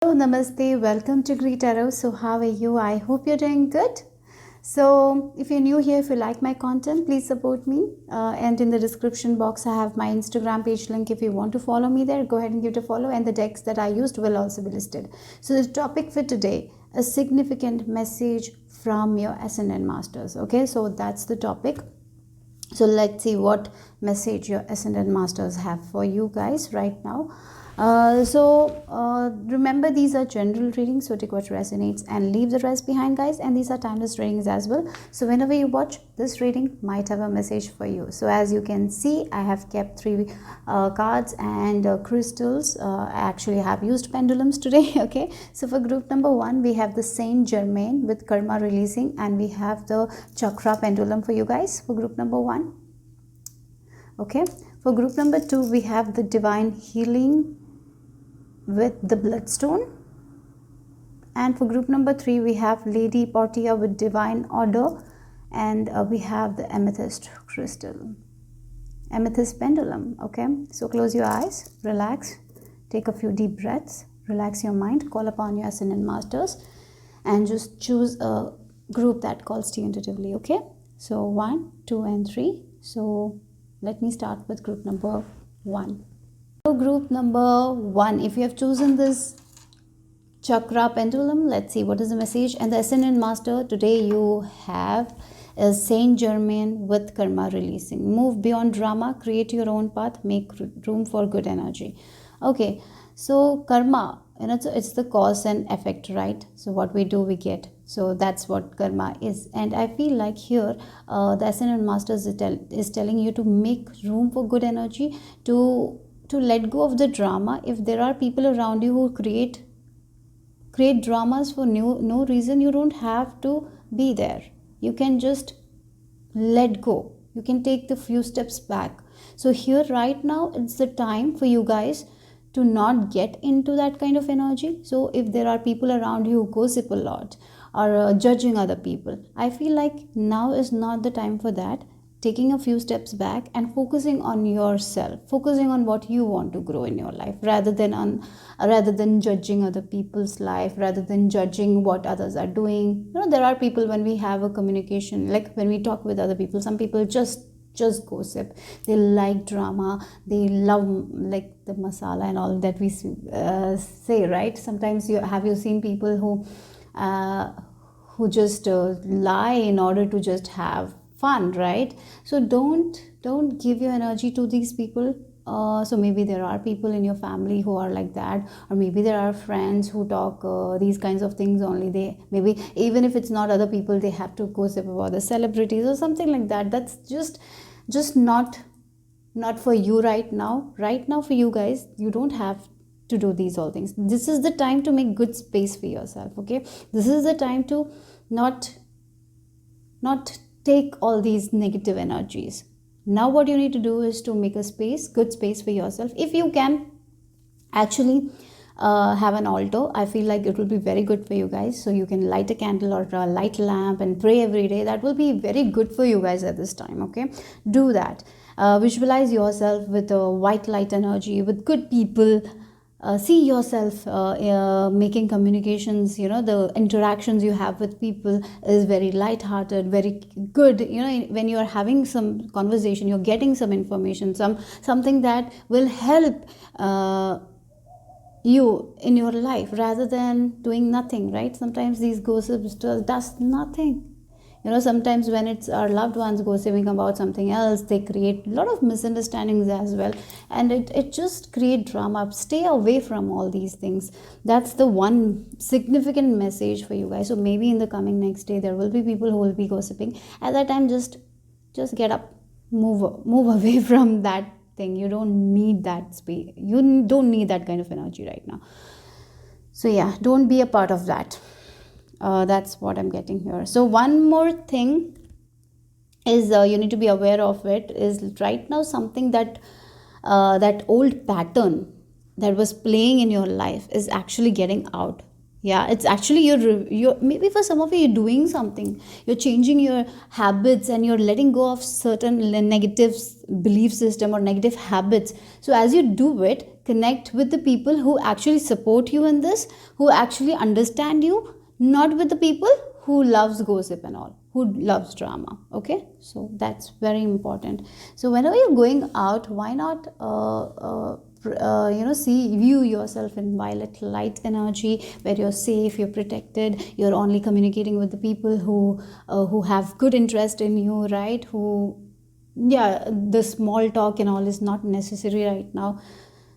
Hello, namaste, welcome to greetarot. So how are you? I hope you're doing good. So if you're new here, if you like my content, please support me. And in the description box, I have my Instagram page link. If you want to follow me there, go ahead and give it a follow. And the decks that I used will also be listed. So the topic for today, a significant message from your Ascendant Masters. Okay, so that's the topic. So let's see what message your Ascendant Masters have for you guys right now. Remember, these are general readings, so take what resonates and leave the rest behind, guys. And these are timeless readings as well, so whenever you watch this reading might have a message for you. So as you can see, I have kept three cards and crystals. I actually have used pendulums today. Okay, so for group number 1 we have the Saint Germain with karma releasing, and we have the chakra pendulum for you guys for group number 1. Okay, for group number 2 we have the divine healing with the bloodstone, and for group number 3 we have Lady Portia with divine order, and we have the amethyst crystal, amethyst pendulum. Okay, so close your eyes, relax, take a few deep breaths, relax your mind, call upon your Ascendant Masters, and just choose a group that calls to you intuitively. Okay, so 1, 2 and 3. So let me start with group number 1. So group number 1, if you have chosen this chakra pendulum, let's see what is the message. And the Ascendant Master today you have is Saint Germain with karma releasing. Move beyond drama, create your own path, make room for good energy. Okay, so karma, it's the cause and effect, right? So what we do we get. So that's what karma is. And I feel like here the Ascendant Masters is telling you to make room for good energy, to let go of the drama. If there are people around you who create dramas for no reason, you don't have to be there. You can just let go. You can take the few steps back. So here right now it's the time for you guys to not get into that kind of energy. So if there are people around you who gossip a lot or judging other people, I feel like now is not the time for that. Taking a few steps back and focusing on yourself, focusing on what you want to grow in your life, rather than judging other people's life, rather than judging what others are doing. There are people, when we have a communication, like when we talk with other people, some people just gossip. They like drama, they love like the masala and all that we say, right? Sometimes have you seen people who just lie in order to just have fun, right? So don't give your energy to these people. So maybe there are people in your family who are like that, or maybe there are friends who talk these kinds of things only. They maybe, even if it's not other people, they have to gossip about the celebrities or something like that. That's just not for you right now. Right now for you guys, you don't have to do these all things. This is the time to make good space for yourself. Okay, this is the time to not take all these negative energies. Now what you need to do is to make a good space for yourself. If you can actually have an altar, I feel like it will be very good for you guys. So you can light a candle or light a lamp and pray every day. That will be very good for you guys at this time. Okay, do that. Visualize yourself with a white light energy, with good people. See yourself making communications, the interactions you have with people is very light-hearted, very good. When you're having some conversation, you're getting some information, something that will help you in your life, rather than doing nothing, right? Sometimes these gossips does nothing. Sometimes when it's our loved ones gossiping about something else, they create a lot of misunderstandings as well, and it just create drama. Stay away from all these things. That's the one significant message for you guys. So maybe in the coming next day there will be people who will be gossiping. At that time, just get up, move away from that thing. You don't need that space. You don't need that kind of energy right now. So yeah, don't be a part of that. That's what I'm getting here. So one more thing is you need to be aware of it, is right now something that old pattern that was playing in your life is actually getting out. Yeah, it's actually you're maybe for some of you, you're doing something, you're changing your habits and you're letting go of certain negative belief system or negative habits. So as you do it, Connect with the people who actually support you in this, who actually understand you, not with the people who loves gossip and all, who loves drama. Okay, so that's very important. So whenever you're going out, why not view yourself in violet light energy, where you're safe, you're protected, you're only communicating with the people who have good interest in you, right? Who, yeah, the small talk and all is not necessary right now.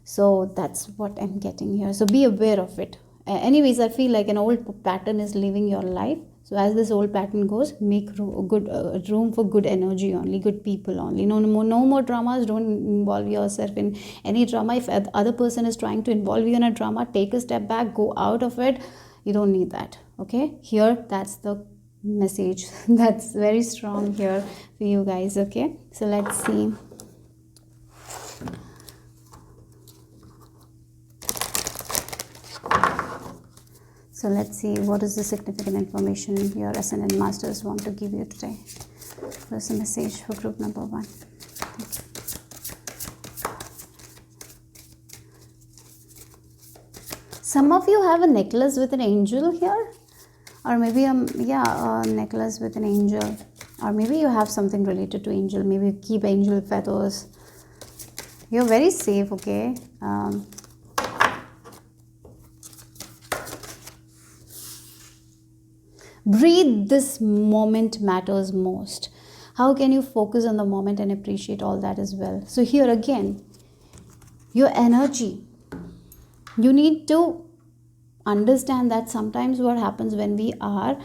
So that's what I'm getting here. So be aware of it. Anyways, I feel like an old pattern is living your life. So as this old pattern goes, make room for good energy only, good people only. No more dramas. Don't involve yourself in any drama. If other person is trying to involve you in a drama, take a step back, go out of it. You don't need that. Okay, here, that's the message that's very strong here for you guys. Okay, so let's see. So let's see what is the significant information your Ascendant Masters want to give you today. What's the message for group number 1? Some of you have a necklace with an angel here, or maybe a necklace with an angel, or maybe you have something related to angel. Maybe you keep angel feathers. You're very safe. Okay. Breathe. This moment matters most. How can you focus on the moment and appreciate all that as well? So here again, your energy. You need to understand that sometimes what happens when we are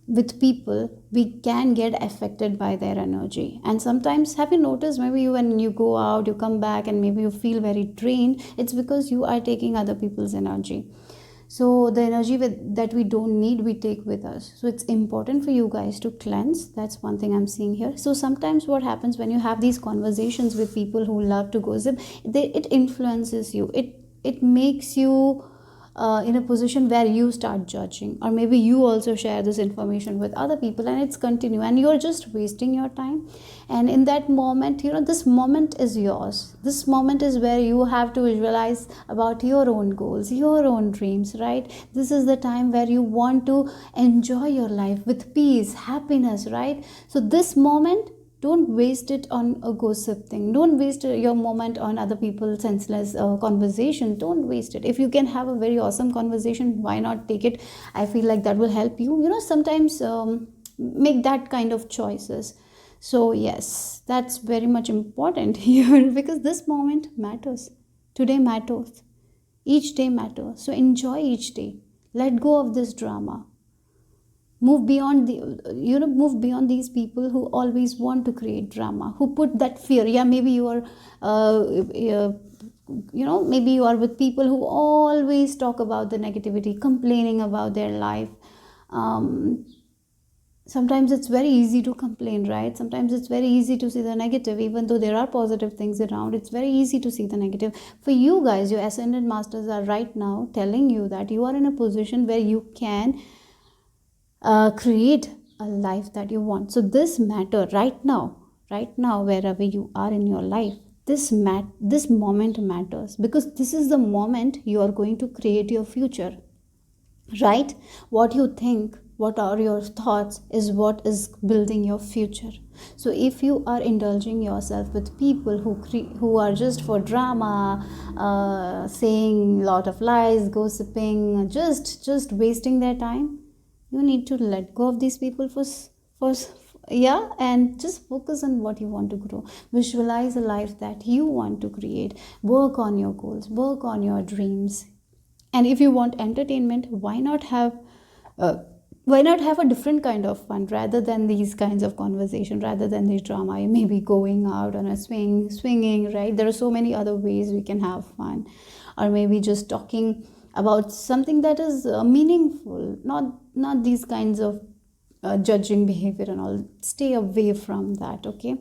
with people, we can get affected by their energy. And sometimes, have you noticed, maybe when you go out, you come back and maybe you feel very drained, it's because you are taking other people's energy. So the energy that we don't need, we take with us. So it's important for you guys to cleanse. That's one thing I'm seeing here. So sometimes what happens when you have these conversations with people who love to gossip, it influences you. It makes you in a position where you start judging, or maybe you also share this information with other people, and it's continue, and you're just wasting your time. And in that moment, this moment is yours. This moment is where you have to visualize about your own goals, your own dreams, right? This is the time where you want to enjoy your life with peace, happiness, right? So this moment, don't waste it on a gossip thing. Don't waste your moment on other people's senseless conversation. Don't waste it. If you can have a very awesome conversation, why not take it? I feel like that will help you. Sometimes make that kind of choices. So yes, that's very much important here, because this moment matters. Today matters. Each day matters. So enjoy each day. Let go of this drama. Move beyond these people who always want to create drama, who put that fear. Yeah, maybe you are maybe you are with people who always talk about the negativity, complaining about their life. Sometimes it's very easy to complain, right? Sometimes it's very easy to see the negative, even though there are positive things around. It's very easy to see the negative. For you guys, your Ascendant Masters are right now telling you that you are in a position where you can create a life that you want. So this matter right now, wherever you are in your life, this moment matters, because this is the moment you are going to create your future, right? What you think, what are your thoughts, is what is building your future. So if you are indulging yourself with people who are just for drama, saying a lot of lies, gossiping, just wasting their time, you need to let go of these people and just focus on what you want to grow. Visualize a life that you want to create. Work on your goals, work on your dreams. And if you want entertainment, why not have a different kind of fun, rather than these kinds of conversation, rather than this drama? You may be going out on a swinging, right? There are so many other ways we can have fun. Or maybe just talking about something that is meaningful, not these kinds of judging behavior and all. Stay away from that. Okay,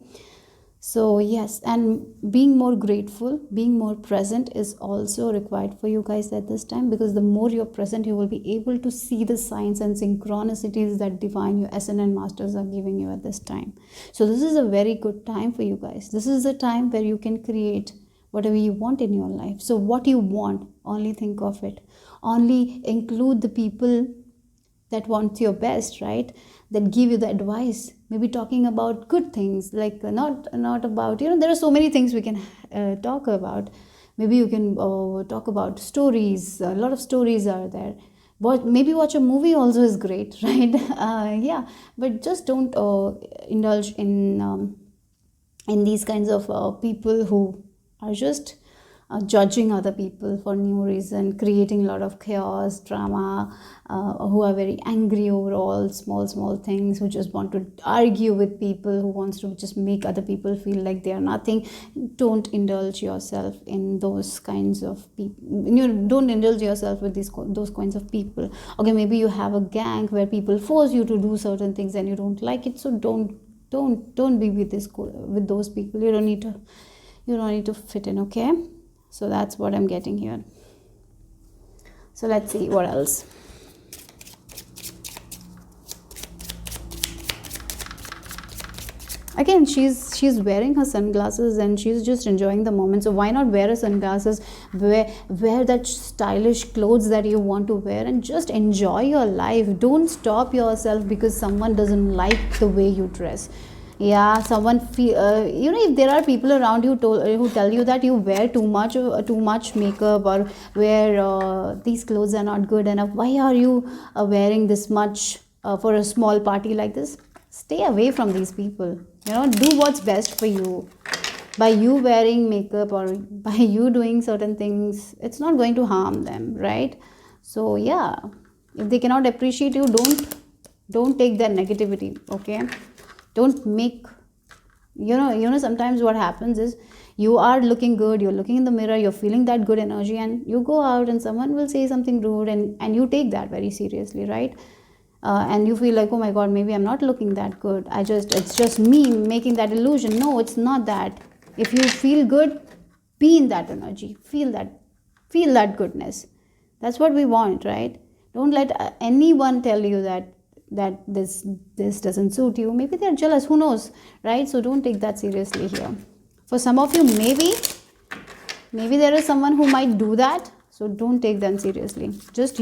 so yes, and being more grateful, being more present is also required for you guys at this time, because the more you're present, you will be able to see the signs and synchronicities that divine, your Ascendant Masters, are giving you at this time. So this is a very good time for you guys. This is a time where you can create whatever you want in your life. So what you want, only think of it. Only include the people that want your best, right? That give you the advice, maybe talking about good things, like not about, there are so many things we can talk about. Maybe you can talk about stories. A lot of stories are there. Maybe watch a movie also is great, right? Yeah, but just don't indulge in these kinds of people who are just judging other people for no reason, creating a lot of chaos, drama, who are very angry over all small things, who just want to argue with people, who wants to just make other people feel like they are nothing. Don't indulge yourself in those kinds of people. Don't indulge yourself with those kinds of people. Okay, maybe you have a gang where people force you to do certain things and you don't like it, so don't be with those people. You don't need to fit in. Okay, so that's what I'm getting here. So let's see what else. Again, she's wearing her sunglasses and she's just enjoying the moment. So why not wear her sunglasses, wear that stylish clothes that you want to wear, and just enjoy your life. Don't stop yourself because someone doesn't like the way you dress. Yeah, someone if there are people around you who tell you that you wear too much makeup, or wear these clothes are not good enough, why are you wearing this much for a small party like this? Stay away from these people. Do what's best for you. By you wearing makeup or by you doing certain things, it's not going to harm them, right? So yeah, if they cannot appreciate you, don't take that negativity. Okay, don't make sometimes what happens is, you are looking good, you're looking in the mirror, you're feeling that good energy, and you go out and someone will say something rude, and you take that very seriously, right? And you feel like, oh my god, maybe I'm not looking that good, it's just me making that illusion. No, it's not that. If you feel good, be in that energy, feel that goodness. That's what we want, right? Don't let anyone tell you that this doesn't suit you. Maybe they're jealous, who knows, right? So don't take that seriously here. For some of you, maybe there is someone who might do that, so don't take them seriously. Just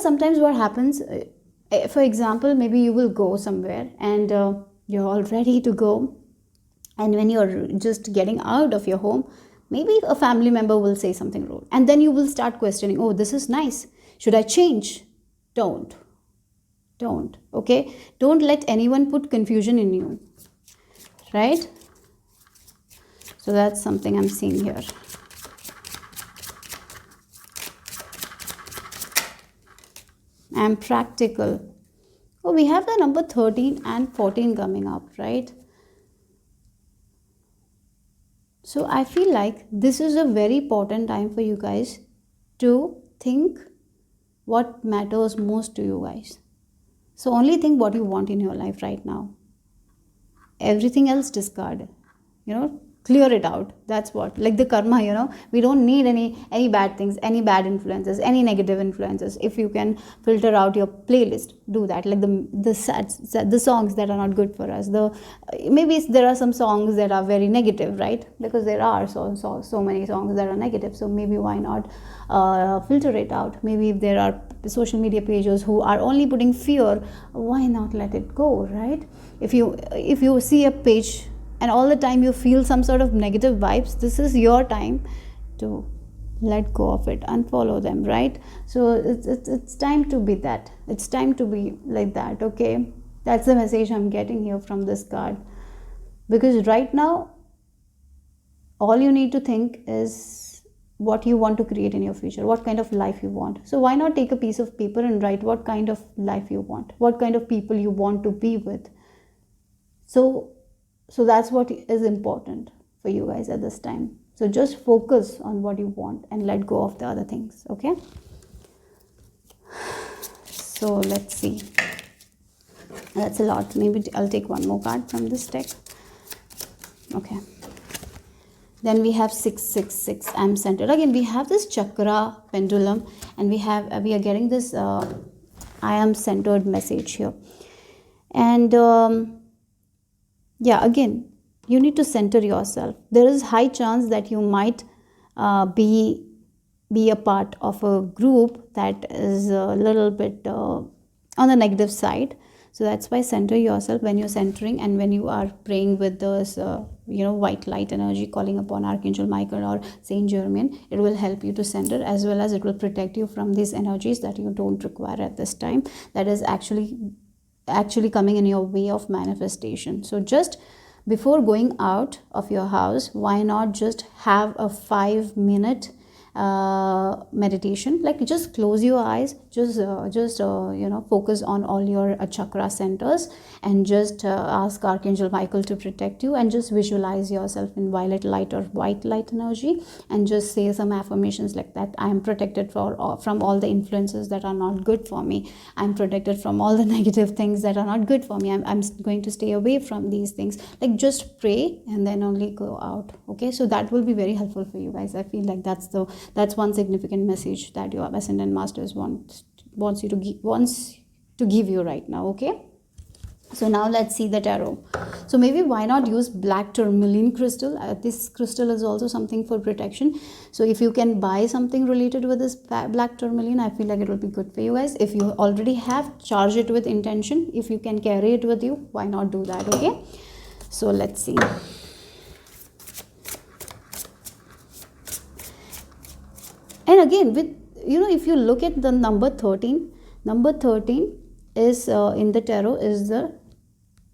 sometimes what happens, for example, maybe you will go somewhere and you're all ready to go, and when you're just getting out of your home, maybe a family member will say something rude, and then you will start questioning, oh, this is nice, should I change? Don't. Okay, don't let anyone put confusion in you, right? So that's something I'm seeing here. I'm practical. Oh, we have the number 13 and 14 coming up, right? So I feel like this is a very important time for you guys to think what matters most to you guys. So only think what you want in your life right now. Everything else discard. Clear it out. That's what, like the karma, we don't need any bad things, any bad influences, any negative influences. If you can filter out your playlist, do that. Like the songs that are not good for us, maybe there are some songs that are very negative, right? Because there are so many songs that are negative. So maybe why not filter it out? Maybe if there are social media pages who are only putting fear, why not let it go, right? If you see a page and all the time you feel some sort of negative vibes, this is your time to let go of it, unfollow them, right? So it's time to be that. It's time to be like that. Okay, that's the message I'm getting here from this card. Because right now, all you need to think is what you want to create in your future, what kind of life you want. So why not take a piece of paper and write what kind of life you want, what kind of people you want to be with. So that's what is important for you guys at this time. So just focus on what you want and let go of the other things. Okay, so let's see. That's a lot. Maybe I'll take one more card from this deck. Okay, then we have 666. I'm centered. Again, we have this chakra pendulum, and we are getting this I am centered message here. And yeah, again, you need to center yourself. There is high chance that you might be a part of a group that is a little bit on the negative side. So that's why center yourself when you're centering, and when you are praying with this white light energy, calling upon Archangel Michael or Saint Germain, it will help you to center, as well as it will protect you from these energies that you don't require at this time, that is actually coming in your way of manifestation. So just before going out of your house, why not just have a 5-minute meditation? Like, just close your eyes, just focus on all your chakra centers, and just ask Archangel Michael to protect you, and just visualize yourself in violet light or white light energy, and just say some affirmations like that. I am protected from all the influences that are not good for me. I'm protected from all the negative things that are not good for me. I'm going to stay away from these things. Like, just pray and then only go out. Okay, so that will be very helpful for you guys. I feel like that's one significant message that your ascendant masters wants to give you right now. Okay, so now let's see the tarot. So maybe why not use black tourmaline crystal? This crystal is also something for protection. So if you can buy something related with this black tourmaline, I feel like it will be good for you guys. If you already have, charge it with intention. If you can carry it with you, why not do that? Okay, so let's see. And again, with if you look at the number 13 is in the tarot is the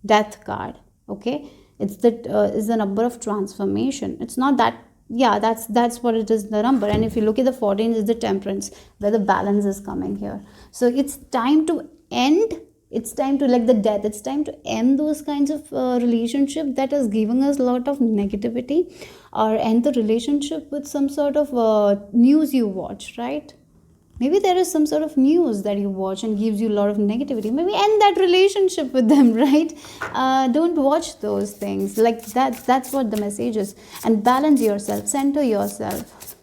death card. Okay, it's the number of transformation. It's not that, yeah, that's what it is, the number. And if you look at the 14 is the temperance, where the balance is coming here. So it's time to end. It's time to, like the death, it's time to end those kinds of relationship that is giving us a lot of negativity, or end the relationship with some sort of news you watch, right? Maybe there is some sort of news that you watch and gives you a lot of negativity. Maybe end that relationship with them, right? Don't watch those things. Like that's what the message is. And balance yourself, center yourself.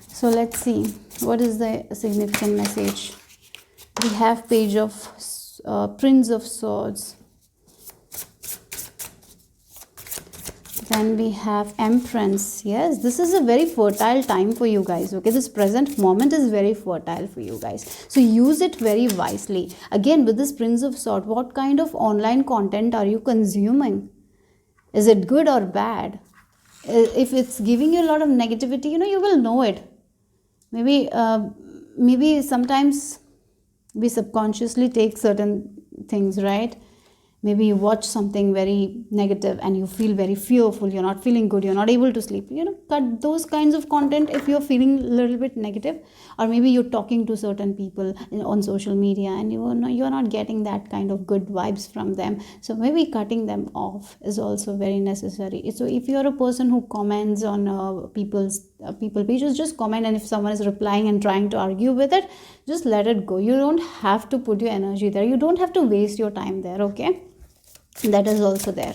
So let's see, what is the significant message? We have page of Prince of Swords. Then we have Empress. Yes, this is a very fertile time for you guys. Okay, this present moment is very fertile for you guys. So use it very wisely. Again, with this Prince of Swords, what kind of online content are you consuming? Is it good or bad? If it's giving you a lot of negativity, you will know it. Maybe sometimes we subconsciously take certain things, right? Maybe you watch something very negative and you feel very fearful, you're not feeling good, you're not able to sleep. Cut those kinds of content if you're feeling a little bit negative. Or maybe you're talking to certain people on social media and you're not getting that kind of good vibes from them. So maybe cutting them off is also very necessary. So if you're a person who comments on people pages, just comment, and if someone is replying and trying to argue with it, just let it go. You don't have to put your energy there. You don't have to waste your time there. Okay, that is also there.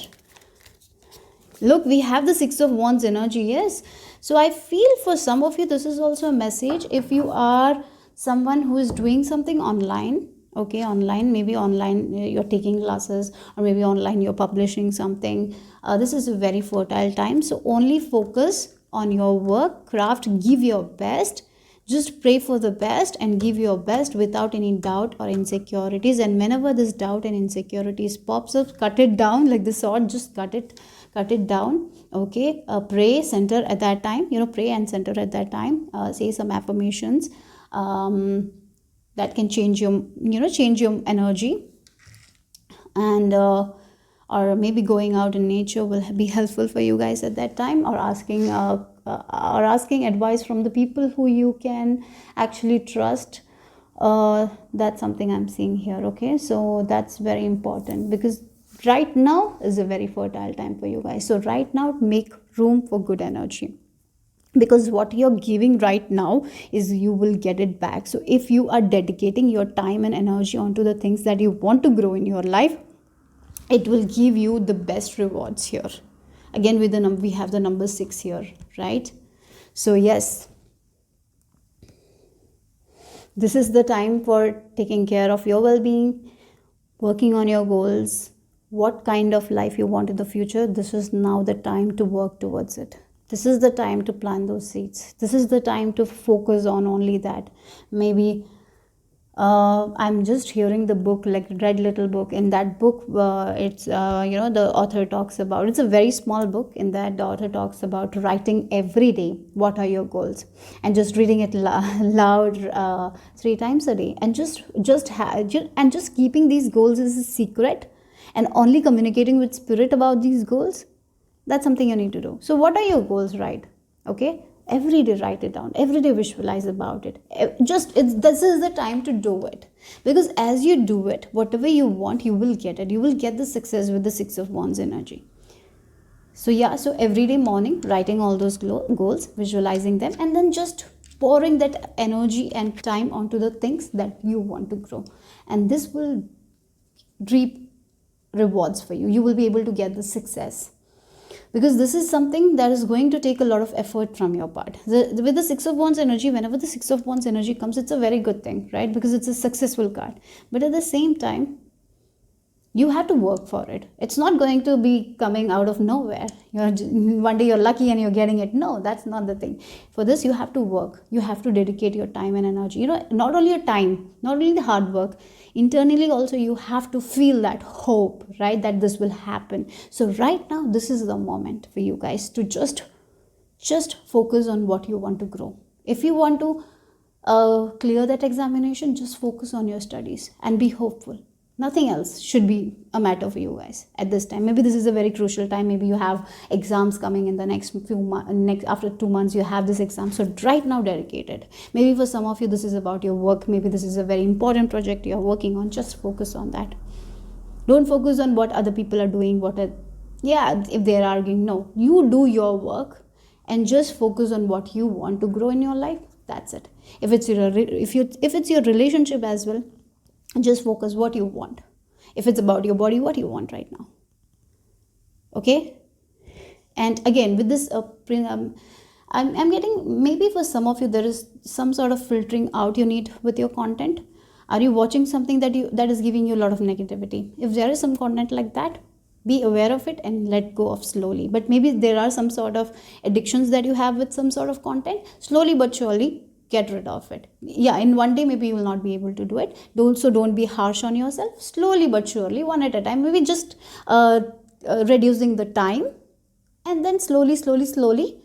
Look, we have the Six of Wands energy. Yes, so I feel for some of you this is also a message. If you are someone who is doing something online, okay, maybe online you're taking classes, or maybe online you're publishing something, this is a very fertile time. So only focus on your work, craft, give your best. Just pray for the best and give your best without any doubt or insecurities. And whenever this doubt and insecurities pops up, cut it down like the sword. Just cut it down. Okay, pray, center at that time. Pray and center at that time. Say some affirmations that can change your energy. And or maybe going out in nature will be helpful for you guys at that time, or asking advice from the people who you can actually trust. That's something I'm seeing here. Okay, so that's very important, because right now is a very fertile time for you guys. So right now, make room for good energy, because what you're giving right now is you will get it back. So if you are dedicating your time and energy onto the things that you want to grow in your life, it will give you the best rewards here. Again, with we have the number 6 here, right? So yes, this is the time for taking care of your well-being, working on your goals, what kind of life you want in the future, this is now the time to work towards it. This is the time to plant those seeds. This is the time to focus on only that. Maybe I'm just hearing the book, like Red Little Book. In that book, it's the author talks about, it's a very small book. In that, the author talks about writing every day what are your goals, and just reading it loud 3 times a day, and just keeping these goals as a secret, and only communicating with spirit about these goals. That's something you need to do. So what are your goals, right? Okay, every day write it down, every day visualize about it. This is the time to do it, because as you do it, whatever you want, you will get it. You will get the success with the 6 of Wands energy. So yeah, so every day morning, writing all those goals, visualizing them, and then just pouring that energy and time onto the things that you want to grow, and this will reap rewards for you. You will be able to get the success, because this is something that is going to take a lot of effort from your part. With the 6 of Wands energy, whenever the 6 of Wands energy comes, it's a very good thing, right? Because it's a successful card. But at the same time, you have to work for it. It's not going to be coming out of nowhere. One day you're lucky and you're getting it. No, that's not the thing. For this, you have to work. You have to dedicate your time and energy. Not only your time, not only the hard work, internally also you have to feel that hope, right, that this will happen. So right now, this is the moment for you guys to just focus on what you want to grow. If you want to clear that examination, just focus on your studies and be hopeful. Nothing else should be a matter for you guys at this time. Maybe this is a very crucial time. Maybe you have exams coming in the next few months. After 2 months, you have this exam. So right now, dedicate it. Maybe for some of you, this is about your work. Maybe this is a very important project you're working on. Just focus on that. Don't focus on what other people are doing. If they're arguing. No, you do your work and just focus on what you want to grow in your life. That's it. If it's your relationship as well, just focus what you want. If it's about your body, what you want right now. Okay? And again, with this, I'm getting, maybe for some of you, there is some sort of filtering out you need with your content. Are you watching something that is giving you a lot of negativity? If there is some content like that, be aware of it and let go of slowly. But maybe there are some sort of addictions that you have with some sort of content. Slowly but surely, get rid of it. Yeah, in one day, maybe you will not be able to do it. Don't be harsh on yourself. Slowly but surely, one at a time. Maybe just reducing the time, and then slowly,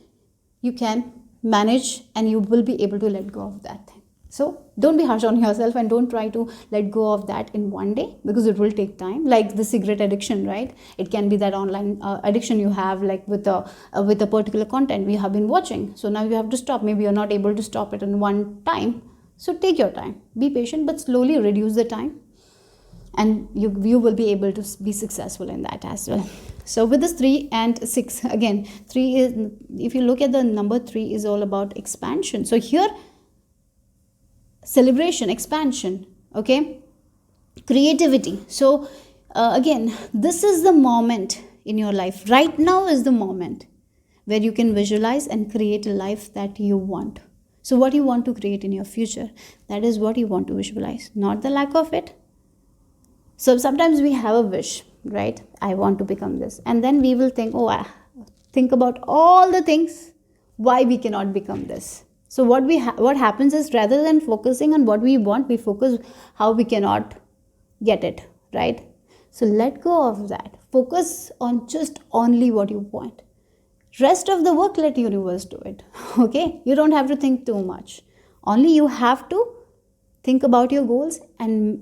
you can manage, and you will be able to let go of that thing. So don't be harsh on yourself, and don't try to let go of that in one day, because it will take time. Like the cigarette addiction, right? It can be that online addiction you have, like with a particular content we have been watching. So now you have to stop. Maybe you're not able to stop it in one time. So take your time. Be patient, but slowly reduce the time, and you will be able to be successful in that as well. So with this 3 and 6, again, 3 is, if you look at the number 3, is all about expansion. So here, celebration, expansion, okay, creativity. So again, this is the moment in your life. Right now is the moment where you can visualize and create a life that you want. So what you want to create in your future, that is what you want to visualize, not the lack of it. So sometimes we have a wish, right? I want to become this, and then we will think, think about all the things why we cannot become this. So what happens is, rather than focusing on what we want, we focus how we cannot get it, right? So let go of that. Focus on just only what you want. Rest of the work, let universe do it. Okay? You don't have to think too much. Only you have to think about your goals and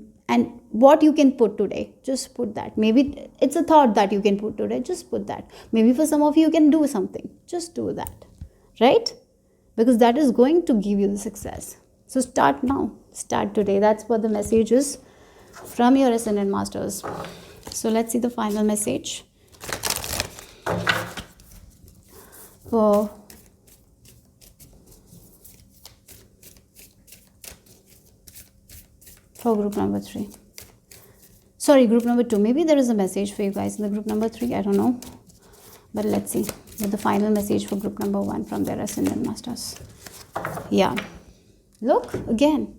what you can put today. Just put that. Maybe it's a thought that you can put today. Just put that. Maybe for some of you, you can do something. Just do that. Right? Because that is going to give you the success. So start now. Start today. That's what the message is from your Ascendant Masters. So let's see the final message for group number 3. Sorry, group number 2. Maybe there is a message for you guys in the group number 3. I don't know. But let's see. With the final message for group number 1 from their Ascendant Masters. Yeah. Look, again.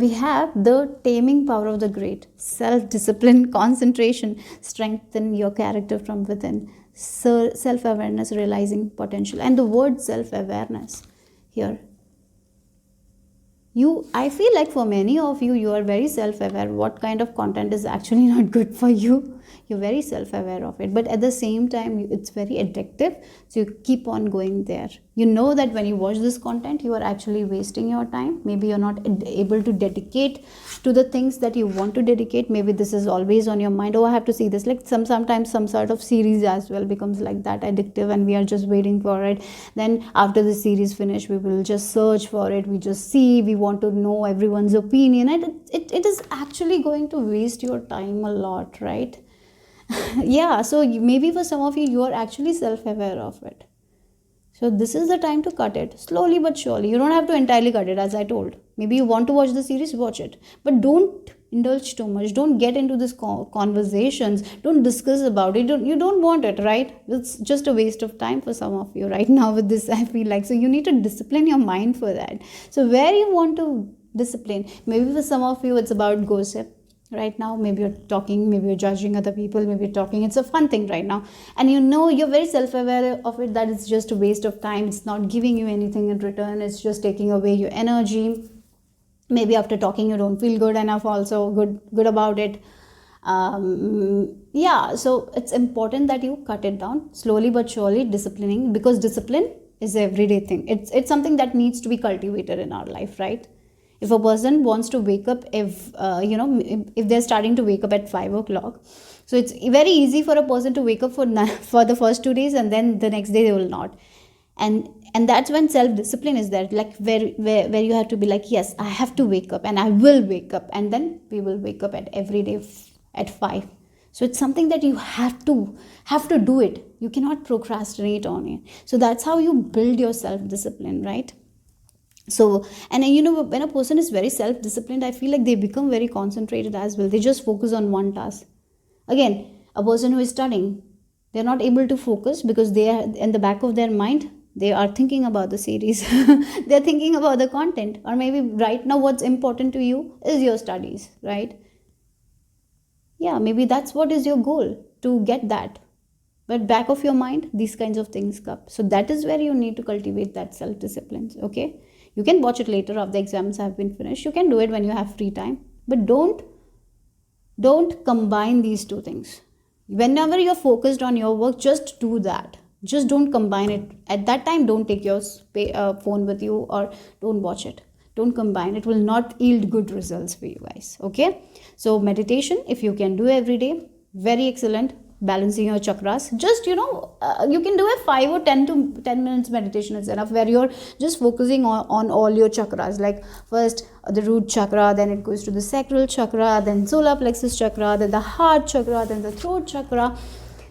we have the taming power of the great, self-discipline, concentration, strengthen your character from within, self-awareness, realizing potential. And the word self-awareness here, I feel like for many of you, you are very self-aware what kind of content is actually not good for you. You're very self-aware of it, but at the same time it's very addictive, so you keep on going there. You know that when you watch this content, you are actually wasting your time. Maybe you're not able to dedicate to the things that you want to dedicate. Maybe this is always on your mind, oh, I have to see this. Like sometimes some sort of series as well becomes like that, addictive, and we are just waiting for it. Then after the series finish, we will just search for it, we just see, we want to know everyone's opinion, and it is actually going to waste your time a lot, right? Yeah, so maybe for some of you, you are actually self-aware of it. So this is the time to cut it slowly but surely. You don't have to entirely cut it, as I told. Maybe you want to watch the series, watch it, but don't indulge too much. Don't get into this conversations. Don't discuss about it. You don't want it, right? It's just a waste of time for some of you right now with this, I feel like. So you need to discipline your mind for that. So where you want to discipline, maybe for some of you it's about gossip right now. Maybe you're talking, maybe you're judging other people, maybe you're talking, it's a fun thing right now, and you know, you're very self-aware of it, that it's just a waste of time, it's not giving you anything in return, it's just taking away your energy. Maybe after talking you don't feel good enough, also good about it. Yeah, so it's important that you cut it down slowly but surely, disciplining, because discipline is an everyday thing. It's something that needs to be cultivated in our life, right? If a person wants to wake up, if they're starting to wake up at 5 o'clock, so it's very easy for a person to wake up for the first 2 days, and then the next day they will not. And that's when self-discipline is there, like where you have to be like, yes, I have to wake up and I will wake up, and then we will wake up at every day at 5. So it's something that you have to do it. You cannot procrastinate on it. So that's how you build your self-discipline, right? So, and you know, when a person is very self-disciplined, I feel like they become very concentrated as well. They just focus on one task. Again, a person who is studying, they're not able to focus because they are in the back of their mind, they are thinking about the series. They're thinking about the content, or maybe right now what's important to you is your studies, right? Yeah, maybe that's what is your goal, to get that. But back of your mind, these kinds of things come. So that is where you need to cultivate that self-discipline. Okay, you can watch it later after the exams have been finished. You can do it when you have free time, but don't combine these two things. Whenever you're focused on your work, just do that. Just don't combine it at that time. Don't take your phone with you, or don't watch it. Don't combine. It will not yield good results for you guys. Okay, so meditation, if you can do every day, very excellent. Balancing your chakras, just you can do a 5 or 10 minutes meditation is enough, where you're just focusing on all your chakras, like first the root chakra, then it goes to the sacral chakra, then solar plexus chakra, then the heart chakra, then the throat chakra,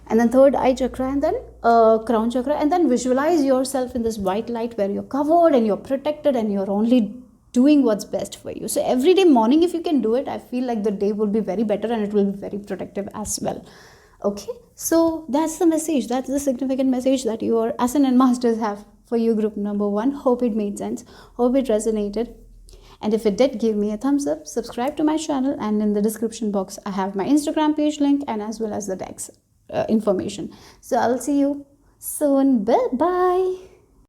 and then third eye chakra, and then crown chakra. And then visualize yourself in this white light where you're covered and you're protected and you're only doing what's best for you. So every day morning, if you can do it, I feel like the day will be very better and it will be very productive as well. Okay, so that's the message. That's the significant message that your Ascendant Masters have for you, group number 1. Hope it made sense. Hope it resonated. And if it did, give me a thumbs up. Subscribe to my channel. And in the description box, I have my Instagram page link, and as well as the decks information. So I'll see you soon. Bye-bye.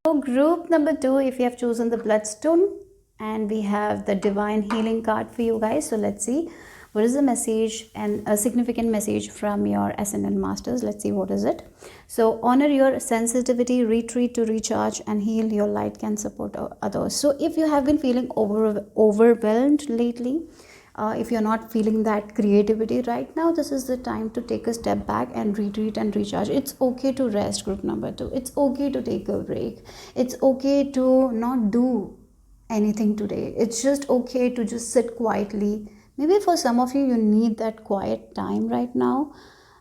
So group number 2, if you have chosen the Bloodstone, and we have the Divine Healing card for you guys. So let's see. What is the message, and a significant message from your Ascendant Masters? Let's see what is it. So honor your sensitivity, retreat to recharge and heal. Your light can support others. So if you have been feeling overwhelmed lately, if you're not feeling that creativity right now, this is the time to take a step back and retreat and recharge. It's okay to rest, group number 2. It's okay to take a break. It's okay to not do anything today. It's just okay to just sit quietly. Maybe for some of you, you need that quiet time right now.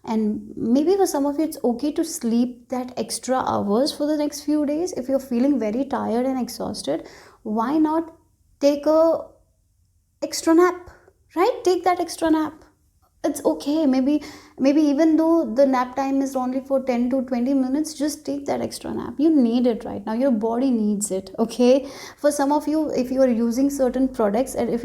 And maybe for some of you, it's okay to sleep that extra hours for the next few days. If you're feeling very tired and exhausted, why not take a extra nap, right? Take that extra nap. It's okay. Maybe even though the nap time is only for 10 to 20 minutes, just take that extra nap. You need it right now, your body needs it. Okay, for some of you, if you are using certain products, and if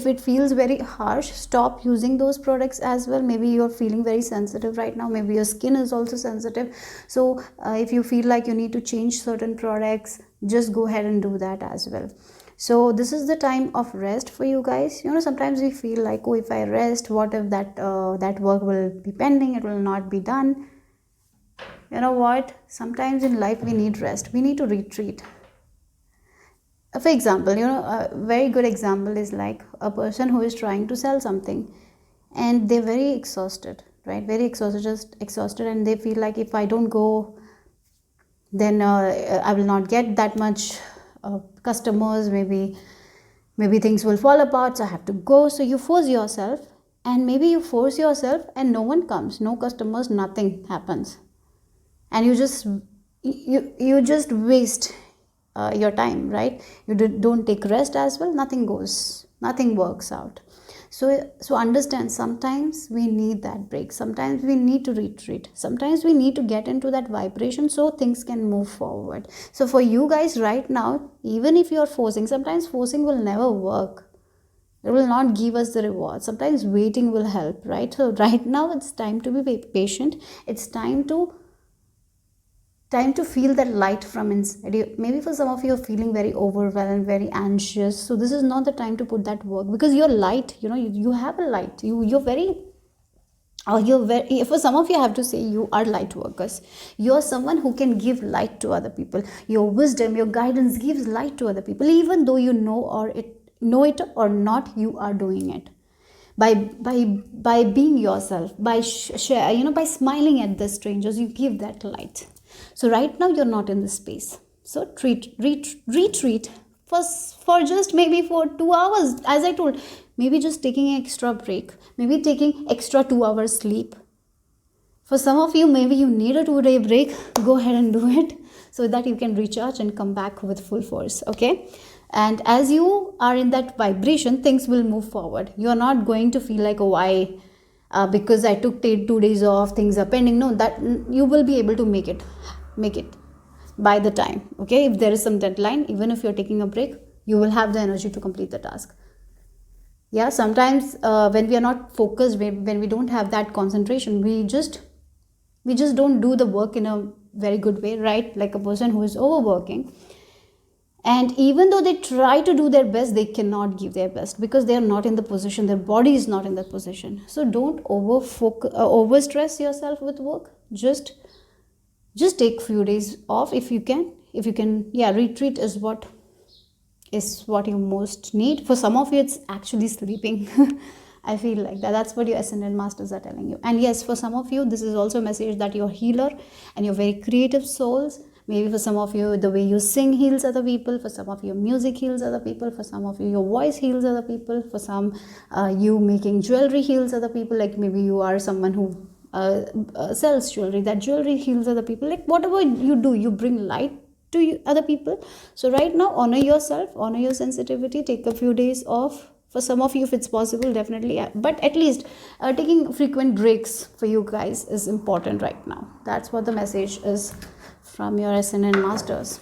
it feels very harsh, stop using those products as well. Maybe you're feeling very sensitive right now, maybe your skin is also sensitive. So if you feel like you need to change certain products, just go ahead and do that as well. So this is the time of rest for you guys. You know, sometimes we feel like, oh, if I rest, what if that work will be pending, it will not be done. You know what, sometimes in life we need rest, we need to retreat. For example, you know, a very good example is like a person who is trying to sell something, and they're very exhausted, right? Very exhausted, just exhausted, and they feel like, if I don't go, then I will not get that much customers. Maybe things will fall apart, so I have to go. So you force yourself, and maybe you force yourself and no one comes, no customers, nothing happens, and you just waste your time, right? You don't take rest as well, nothing works out. So understand, sometimes we need that break, sometimes we need to retreat, sometimes we need to get into that vibration so things can move forward. So for you guys right now, even if you're forcing, sometimes forcing will never work, it will not give us the reward. Sometimes waiting will help, right? So right now it's time to be patient. It's time to feel that light from inside you. Maybe for some of you are feeling very overwhelmed, very anxious, so this is not the time to put that work, because you're light, you know, you have a light, you're very, for some of you, I have to say, you are light workers. You're someone who can give light to other people. Your wisdom, your guidance gives light to other people, even though you know it or not, you are doing it by being yourself, by share, you know, by smiling at the strangers, you give that light. So right now you're not in this space, so retreat for just maybe for 2 hours, as I told. Maybe just taking an extra break, maybe taking extra 2 hours sleep. For some of you, maybe you need a 2-day break, go ahead and do it, so that you can recharge and come back with full force. Okay, and as you are in that vibration, things will move forward. You are not going to feel like, oh, why because I took 2 days off, things are pending. No, that you will be able to make it by the time. Okay, if there is some deadline, even if you're taking a break, you will have the energy to complete the task. Yeah, sometimes when we are not focused, when we don't have that concentration, we just don't do the work in a very good way, right? Like a person who is overworking, and even though they try to do their best, they cannot give their best, because they are not in the position, their body is not in that position. So don't over stress yourself with work. Just take few days off if you can. Yeah, retreat is what you most need. For some of you, it's actually sleeping. I feel like that's what your ascended masters are telling you. And yes, for some of you, this is also a message that you're healer and you're very creative souls. Maybe for some of you, the way you sing heals other people. For some of you, music heals other people. For some of you, your voice heals other people. For some, you making jewelry heals other people. Like maybe you are someone who sells jewelry, that jewelry heals other people. Like whatever you do, you bring light to other people. So right now, honor yourself, honor your sensitivity, take a few days off. For some of you, if it's possible, definitely, but at least taking frequent breaks for you guys is important right now. That's what the message is from your ascended masters.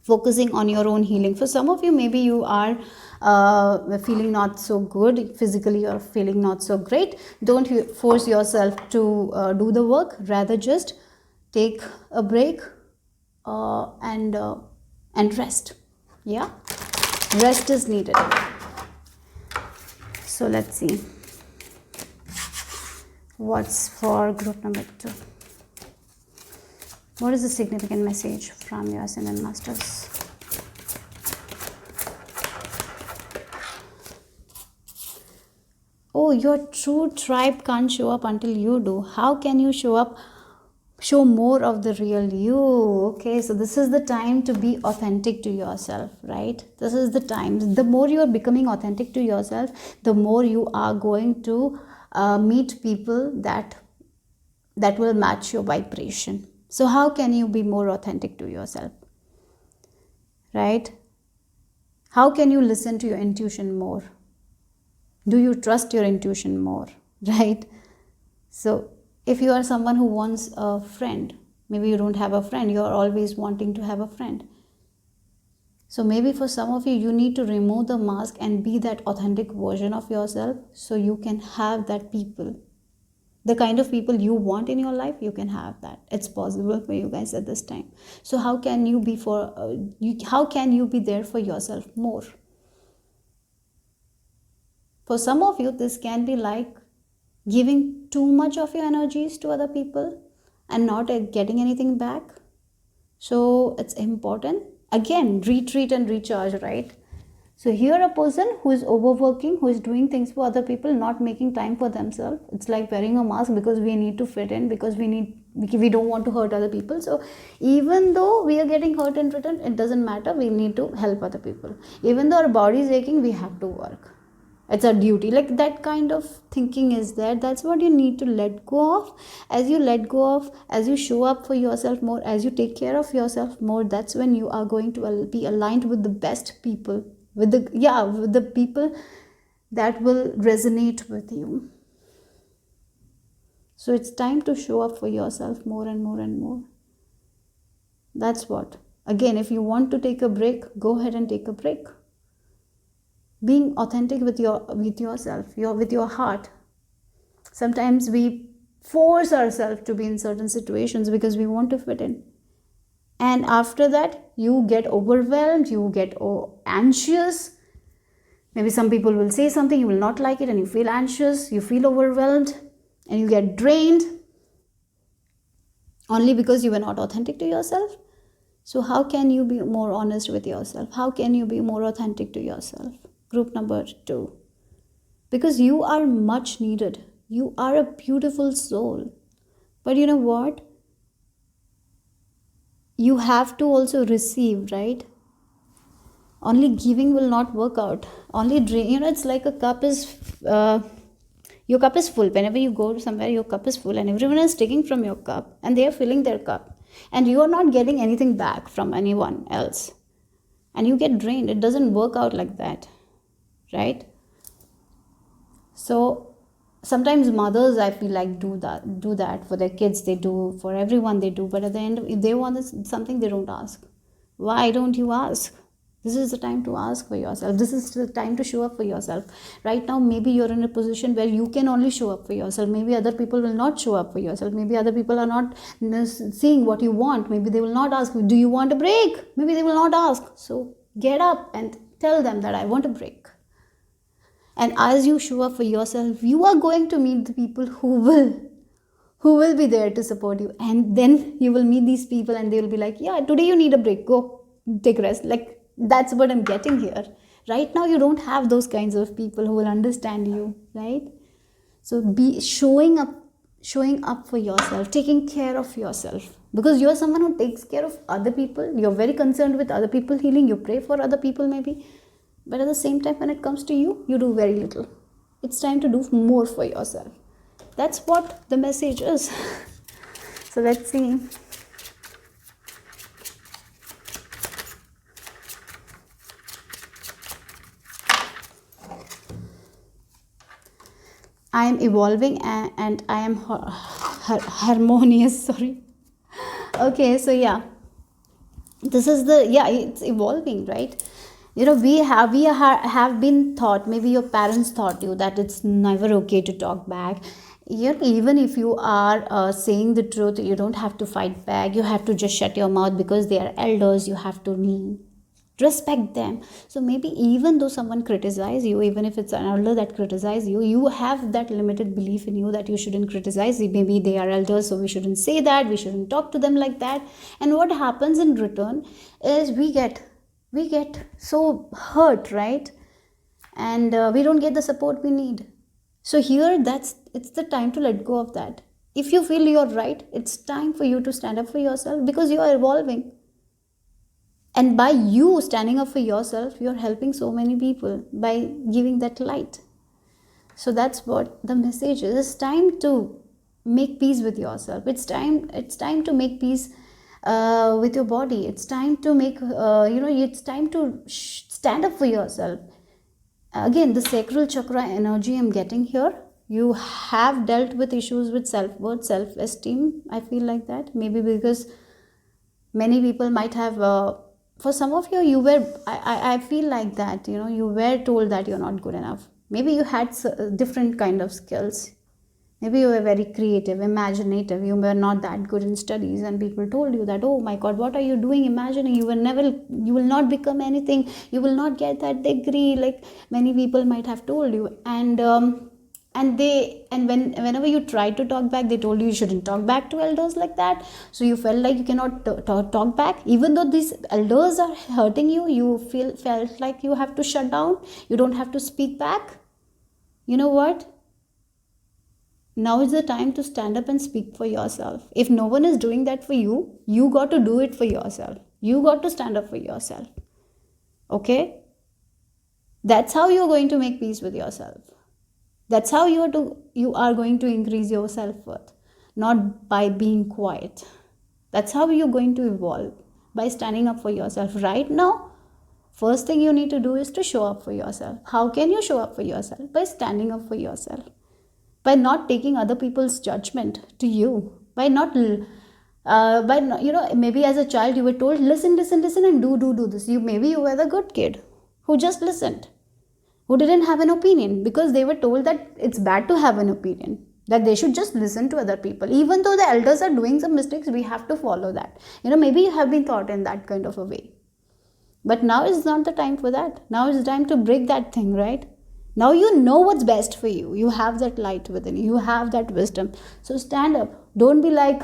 Focusing on your own healing. For some of you, maybe you are feeling not so good physically, or feeling not so great. Don't force yourself to do the work, rather just take a break and rest. Yeah, rest is needed. So let's see what's for group number 2. What is the significant message from your ascended masters? Oh, your true tribe can't show up until you do. How can you show more of the real you? Okay, so this is the time to be authentic to yourself, right? This is the time. The more you are becoming authentic to yourself, the more you are going to meet people that will match your vibration. So how can you be more authentic to yourself, right? How can you listen to your intuition more? Do you trust your intuition more? Right? So if you are someone who wants a friend, maybe you don't have a friend, you are always wanting to have a friend. So maybe for some of you, you need to remove the mask and be that authentic version of yourself, so you can have that people. The kind of people you want in your life, you can have that. It's possible for you guys at this time. So how can you be how can you be there for yourself more? For some of you, this can be like giving too much of your energies to other people and not getting anything back. So it's important. Again, retreat and recharge, right? So here a person who is overworking, who is doing things for other people, not making time for themselves. It's like wearing a mask because we need to fit in, because we don't want to hurt other people. So even though we are getting hurt in return, it doesn't matter. We need to help other people. Even though our body is aching, we have to work. It's our duty. Like that kind of thinking is there. That's what you need to let go of. As you let go of, as you show up for yourself more, as you take care of yourself more, that's when you are going to be aligned with the best people, with the people that will resonate with you. So it's time to show up for yourself more and more and more. That's what. Again, if you want to take a break, go ahead and take a break. Being authentic with yourself, with your heart. Sometimes we force ourselves to be in certain situations because we want to fit in, and after that you get overwhelmed, you get anxious. Maybe some people will say something, you will not like it, and you feel anxious, you feel overwhelmed, and you get drained, only because you were not authentic to yourself. So how can you be more honest with yourself? How can you be more authentic to yourself? Group number 2. Because you are much needed. You are a beautiful soul. But you know what? You have to also receive, right? Only giving will not work out. Only it's like a cup is your cup is full. Whenever you go somewhere, your cup is full and everyone is taking from your cup and they are filling their cup, and you are not getting anything back from anyone else, and you get drained. It doesn't work out like that, right? So sometimes mothers, I feel like, do that for their kids. They do for everyone, they do. But at the end, if they want something, they don't ask. Why don't you ask? This is the time to ask for yourself. This is the time to show up for yourself. Right now, maybe you're in a position where you can only show up for yourself. Maybe other people will not show up for yourself. Maybe other people are not seeing what you want. Maybe they will not ask, do you want a break? Maybe they will not ask. So get up and tell them that I want a break. And as you show up for yourself, you are going to meet the people who will be there to support you. And then you will meet these people and they will be like, yeah, today you need a break, go take rest. Like, that's what I'm getting here. Right now you don't have those kinds of people who will understand you, right? So be showing up for yourself, taking care of yourself, because you're someone who takes care of other people. You're very concerned with other people healing. You pray for other people maybe, but at the same time, when it comes to you, you do very little. It's time to do more for yourself. That's what the message is. So let's see. I am evolving and I am harmonious. Sorry. Okay, so yeah, this is it's evolving, right? We have been taught, maybe your parents taught you, that it's never okay to talk back. Even if you are saying the truth, you don't have to fight back. You have to just shut your mouth because they are elders. You have to respect them. So maybe even though someone criticizes you, even if it's an elder that criticizes you, you have that limited belief in you that you shouldn't criticize. Maybe they are elders, so we shouldn't say that, we shouldn't talk to them like that. And what happens in return is we get so hurt, right? And we don't get the support we need. So here, it's the time to let go of that. If you feel you're right, it's time for you to stand up for yourself, because you are evolving. And by you standing up for yourself, you're helping so many people by giving that light. So that's what the message is. It's time to make peace with yourself. It's time to make peace with your body. It's time to make it's time to stand up for yourself. Again, the sacral chakra energy I'm getting here. You have dealt with issues with self-worth, self-esteem. I feel like that. Maybe because many people might have, for some of you, you were, I feel like that, you were told that you're not good enough. Maybe you had different kind of skills. Maybe you were very creative, imaginative. You were not that good in studies, and people told you that, oh my God, what are you doing imagining? You will not become anything. You will not get that degree. Like many people might have told you, whenever you tried to talk back, they told you shouldn't talk back to elders like that. So you felt like you cannot talk back, even though these elders are hurting you. You felt like you have to shut down. You don't have to speak back. You know what? Now is the time to stand up and speak for yourself. If no one is doing that for you, you got to do it for yourself. You got to stand up for yourself. Okay? That's how you're going to make peace with yourself. That's how you are going to increase your self-worth. Not by being quiet. That's how you're going to evolve. By standing up for yourself. Right now, first thing you need to do is to show up for yourself. How can you show up for yourself? By standing up for yourself. By not taking other people's judgment to you, by not maybe as a child you were told listen and do this. Maybe you were the good kid who just listened, who didn't have an opinion, because they were told that it's bad to have an opinion, that they should just listen to other people. Even though the elders are doing some mistakes, we have to follow that. Maybe you have been taught in that kind of a way, but now is not the time for that. Now is the time to break that thing, right? Now you know what's best for you. You have that light within you. You have that wisdom. So stand up. Don't be like,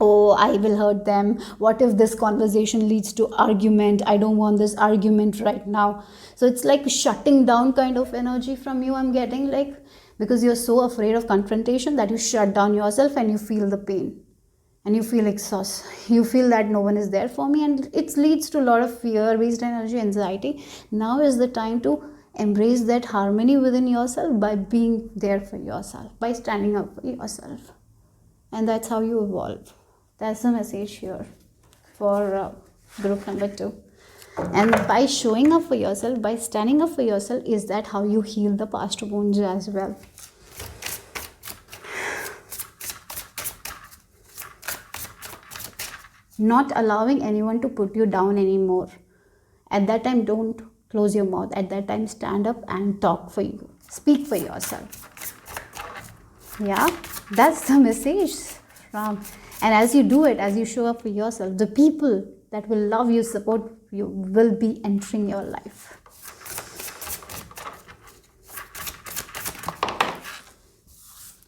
oh, I will hurt them. What if this conversation leads to argument? I don't want this argument right now. So it's like shutting down kind of energy from you, I'm getting, like, because you're so afraid of confrontation that you shut down yourself and you feel the pain. And you feel exhausted. You feel that no one is there for me. And it leads to a lot of fear-based energy, anxiety. Now is the time to embrace that harmony within yourself by being there for yourself, by standing up for yourself. And that's how you evolve. That's the message here for group number 2. And by showing up for yourself, by standing up for yourself, is that how you heal the past wounds as well. Not allowing anyone to put you down anymore. At that time, don't close your mouth. At that time, stand up and talk for you. Speak for yourself. Yeah, that's the message from. And as you do it, as you show up for yourself, the people that will love you, support you, will be entering your life.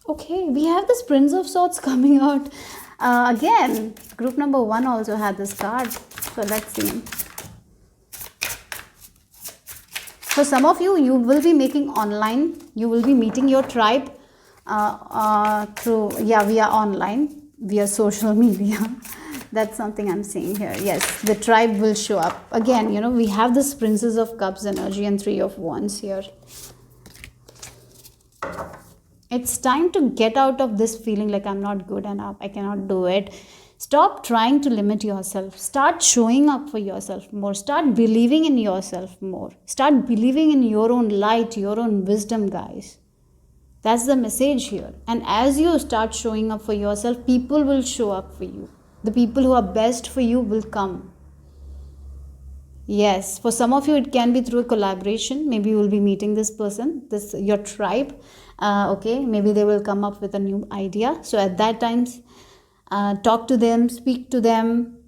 Okay, we have this Prince of Swords coming out. Again, group number 1 also had this card. So let's see. For some of you, you will be making online. You will be meeting your tribe via online, via social media. That's something I'm seeing here. Yes, the tribe will show up. Again, we have this Princess of Cups energy and 3 of Wands here. It's time to get out of this feeling like I'm not good enough, I cannot do it. Stop trying to limit yourself. Start showing up for yourself more. Start believing in yourself more. Start believing in your own light, your own wisdom, guys. That's the message here. And as you start showing up for yourself, people will show up for you. The people who are best for you will come. Yes, for some of you, it can be through a collaboration. Maybe you will be meeting this person, your tribe. Okay, maybe they will come up with a new idea. So at that time, talk to them, speak to them,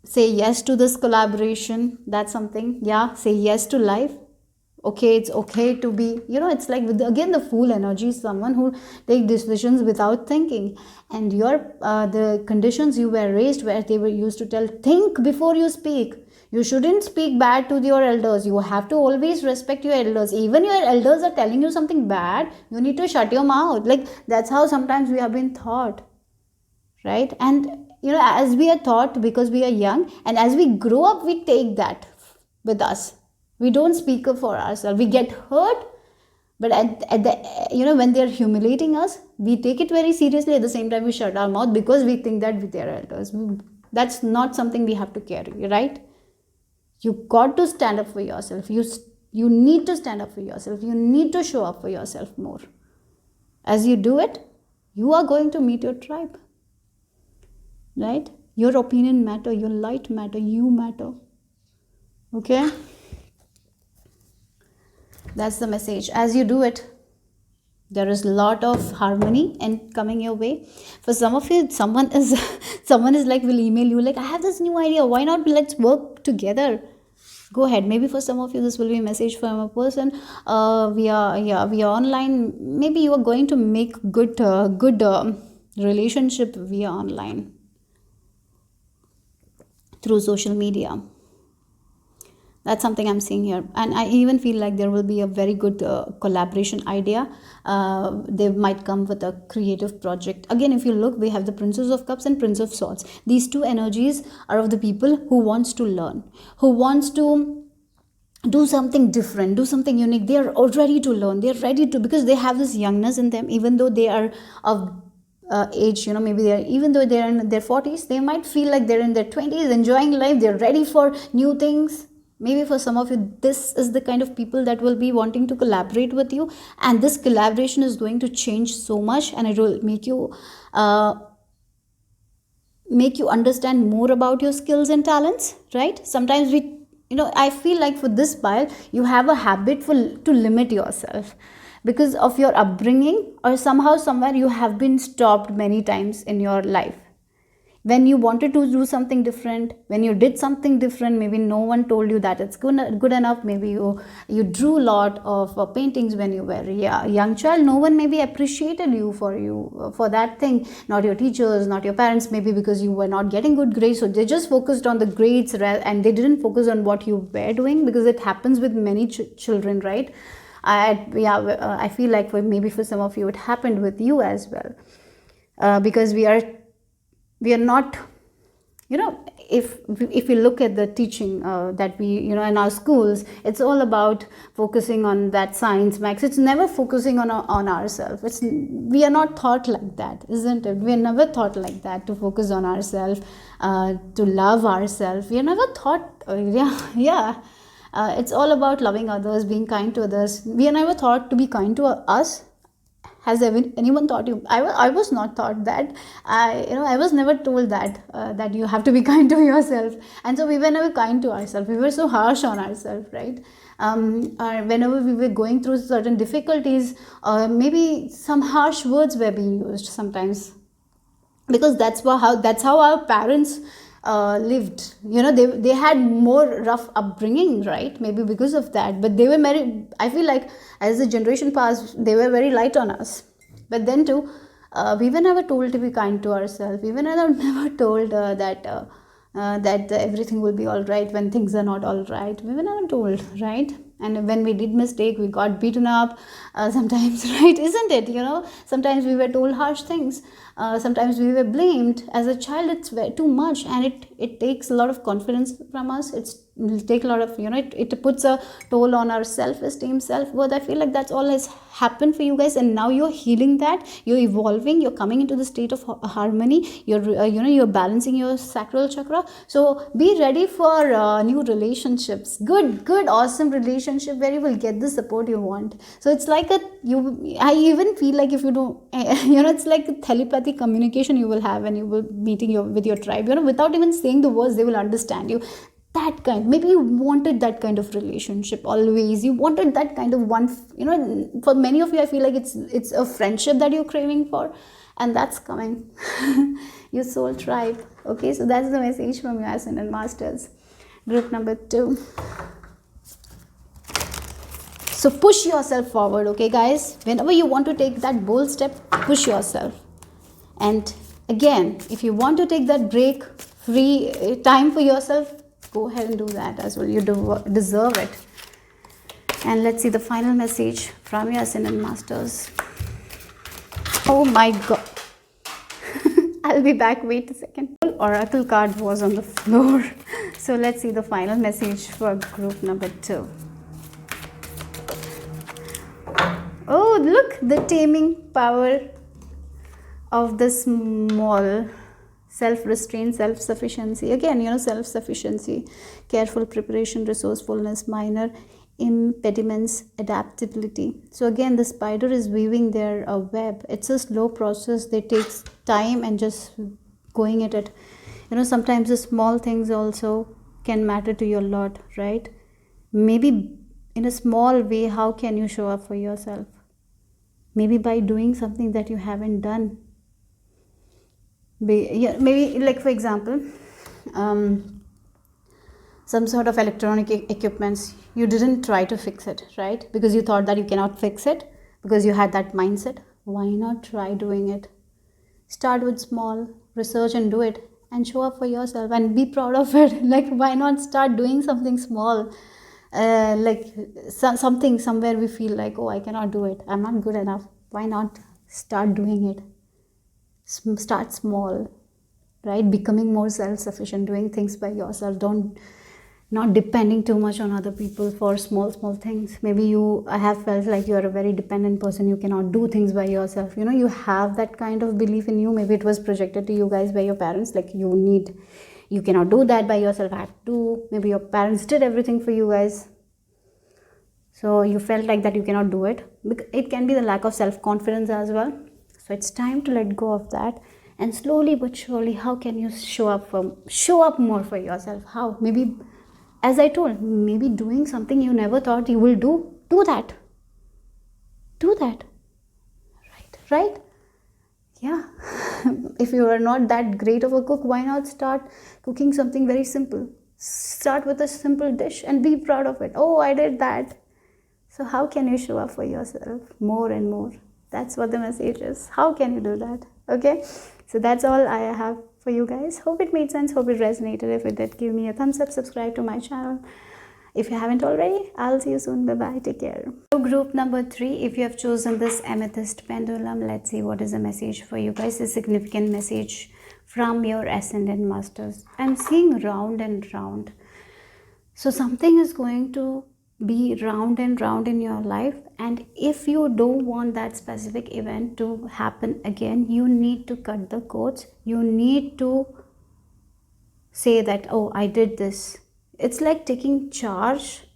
say yes to this collaboration. That's something. Yeah, say yes to life. Okay, it's okay to be, it's like, again, the Fool energy is someone who take decisions without thinking. And the conditions you were raised where they were used to tell, think before you speak. You shouldn't speak bad to your elders. You have to always respect your elders. Even your elders are telling you something bad, you need to shut your mouth. Like, that's how sometimes we have been taught. Right? And, as we are taught because we are young, and as we grow up, we take that with us. We don't speak up for ourselves. We get hurt, but at the when they're humiliating us, we take it very seriously. At the same time, we shut our mouth because we think that they're elders. That's not something we have to carry, right? You got to stand up for yourself. You need to stand up for yourself. You need to show up for yourself more. As you do it, you are going to meet your tribe, right? Your opinion matter, your light matter, you matter. Okay? That's the message. As you do it, there is a lot of harmony and coming your way. For some of you, someone is like, will email you like, I have this new idea, why not let's work together? Go ahead. Maybe for some of you this will be a message from a person via online. Maybe you are going to make good relationship via online through social media. That's something I'm seeing here. And I even feel like there will be a very good collaboration idea. They might come with a creative project. Again, if you look, we have the Princess of Cups and Prince of Swords. These two energies are of the people who wants to learn, who wants to do something different, do something unique. They are all ready to learn. They are ready to, because they have this youngness in them, even though they are of age, maybe even though they're in their 40s, they might feel like they're in their 20s, enjoying life. They're ready for new things. Maybe for some of you, this is the kind of people that will be wanting to collaborate with you, and this collaboration is going to change so much, and it will make you understand more about your skills and talents, right? Sometimes I feel like for this pile, you have a habit to limit yourself because of your upbringing, or somehow somewhere you have been stopped many times in your life. When you wanted to do something different, when you did something different, maybe no one told you that it's good enough. Maybe you drew a lot of paintings when you were a young child. No one maybe appreciated you for that thing. Not your teachers, not your parents, maybe because you were not getting good grades. So they just focused on the grades and they didn't focus on what you were doing, because it happens with many children, right? I feel like maybe for some of you it happened with you as well, because we are not, if we look at the teaching that we, in our schools, it's all about focusing on that science, max. It's never focusing on ourselves. We are not taught like that, isn't it? We are never taught like that, to focus on ourselves, to love ourselves. We are never taught. It's all about loving others, being kind to others. We are never taught to be kind to us. Has anyone taught you? I was not taught that. I was never told that you have to be kind to yourself, and so we were never kind to ourselves. We were so harsh on ourselves, right? Whenever we were going through certain difficulties, maybe some harsh words were being used sometimes, because that's how our parents lived. They had more rough upbringing, right? Maybe because of that, but they were very, I feel like as the generation passed, they were very light on us. But then too, we were never told to be kind to ourselves. We were never told that everything will be all right when things are not all right. We were never told, right? And when we did mistake, we got beaten up sometimes, right? Isn't it? Sometimes we were told harsh things. Sometimes we were blamed. As a child, it's too much, and it takes a lot of confidence from us. It'll take a lot of, it puts a toll on our self-esteem, self-worth. I feel like that's all has happened for you guys, and now you're healing that. You're evolving. You're coming into the state of harmony. You're balancing your sacral chakra. So be ready for new relationships. Good, awesome relationship where you will get the support you want. So it's like I even feel like if you don't, it's like a telepathy communication you will have when you will meeting with your tribe. Without even saying the words, they will understand you. That kind, maybe you wanted that kind of relationship always. You wanted that kind of one, for many of you, I feel like it's a friendship that you're craving for, and that's coming. Your soul tribe. Okay, so that's the message from your Ascendant Masters, group number 2. So push yourself forward, okay guys? Whenever you want to take that bold step, push yourself. And again, if you want to take that break, free time for yourself, go ahead and do that as well. You deserve it. And let's see the final message from your Ascendant Masters. Oh my God. I'll be back. Wait a second. Oracle card was on the floor. So let's see the final message for group number 2. Oh, look, the taming power of the small. Self-restraint, self-sufficiency. Again, self-sufficiency, careful preparation, resourcefulness, minor impediments, adaptability. So again, the spider is weaving their web. It's a slow process. They takes time and just going at it. Sometimes the small things also can matter to you a lot, right? Maybe in a small way, how can you show up for yourself? Maybe by doing something that you haven't done. Maybe like, for example, some sort of electronic equipments, you didn't try to fix it, right? Because you thought that you cannot fix it, because you had that mindset. Why not try doing it? Start with small, research and do it, and show up for yourself and be proud of it. Like, why not start doing something small? Something somewhere we feel like, oh, I cannot do it, I'm not good enough. Why not start doing it? Start small, right? Becoming more self-sufficient, doing things by yourself. Don't not depending too much on other people for small things. Maybe I have felt like you are a very dependent person, you cannot do things by yourself. You have that kind of belief in you. Maybe it was projected to you guys by your parents, like you cannot do that by yourself, I have to. Maybe your parents did everything for you guys, so you felt like that you cannot do it. It can be the lack of self-confidence as well. So it's time to let go of that, and slowly but surely, how can you show up more for yourself? How? Maybe, as I told, maybe doing something you never thought you will do that. Right? Yeah. If you are not that great of a cook, why not start cooking something very simple? Start with a simple dish and be proud of it. Oh, I did that. So how can you show up for yourself more and more? That's what the message is. How can you do that? Okay, so that's all I have for you guys. Hope it made sense, hope it resonated. If it did, give me a thumbs up, subscribe to my channel if you haven't already. I'll see you soon. Bye bye, take care. So group number 3, if you have chosen this amethyst pendulum, let's see what is the message for you guys. A significant message from your ascendant masters. I'm seeing round and round. So something is going to be round and round in your life, and if you don't want that specific event to happen again, you need to cut the cords. You need to say that, oh, I did this. It's like taking charge.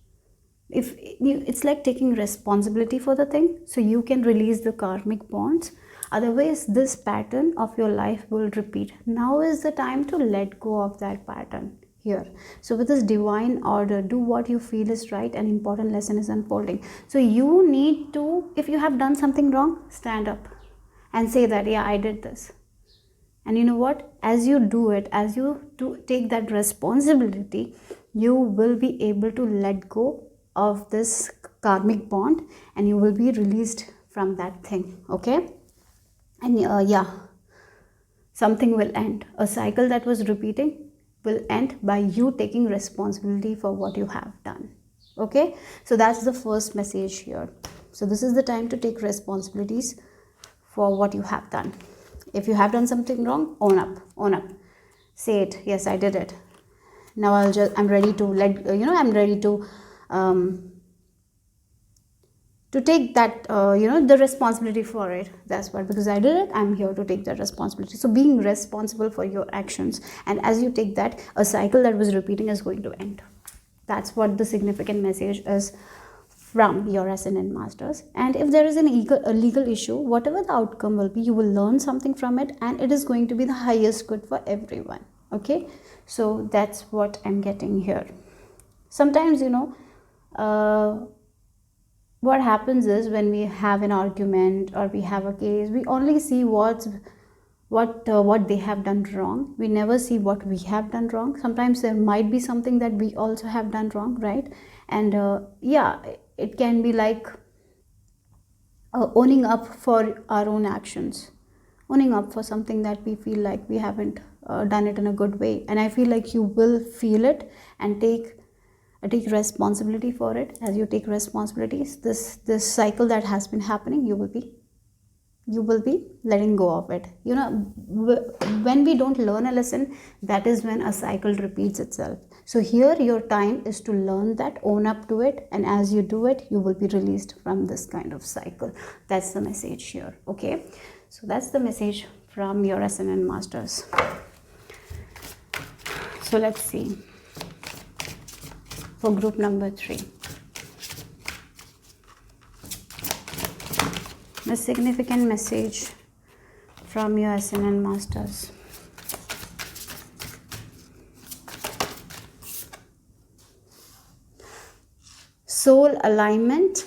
It's like taking responsibility for the thing, so you can release the karmic bonds. Otherwise, this pattern of your life will repeat. Now is the time to let go of that pattern here. So with this divine order, do what you feel is right. An important lesson is unfolding. So you need to, if you have done something wrong, stand up and say that, yeah, I did this. And you know what? As you do it, as you take that responsibility, you will be able to let go of this karmic bond, and you will be released from that thing. Okay? And something will end. A cycle that was repeating will end by you taking responsibility for what you have done. Okay, so that's the first message here. So this is the time to take responsibilities for what you have done. If you have done something wrong, own up, say it. Yes, I did it. Now I'm ready to I'm ready to take that the responsibility for it. That's what, because I did it, I'm here to take that responsibility. So being responsible for your actions, and as you take that, a cycle that was repeating is going to end. That's what the significant message is from your ascendant masters. And if there is a legal issue, whatever the outcome will be, you will learn something from it, and it is going to be the highest good for everyone. Okay, so that's what I'm getting here. Sometimes what happens is, when we have an argument or we have a case, we only see what they have done wrong. We never see what we have done wrong. Sometimes there might be something that we also have done wrong, right? And it can be like owning up for our own actions, owning up for something that we feel like we haven't done it in a good way. And I feel like you will feel it and take responsibility for it. As you take responsibilities, this cycle that has been happening, you will be letting go of it. When we don't learn a lesson, that is when a cycle repeats itself. So here your time is to learn that, own up to it, and as you do it, you will be released from this kind of cycle. That's the message here. Okay, so that's the message from your ascendant masters. So let's see for group number 3. The significant message from your Ascendant Masters. Soul alignment.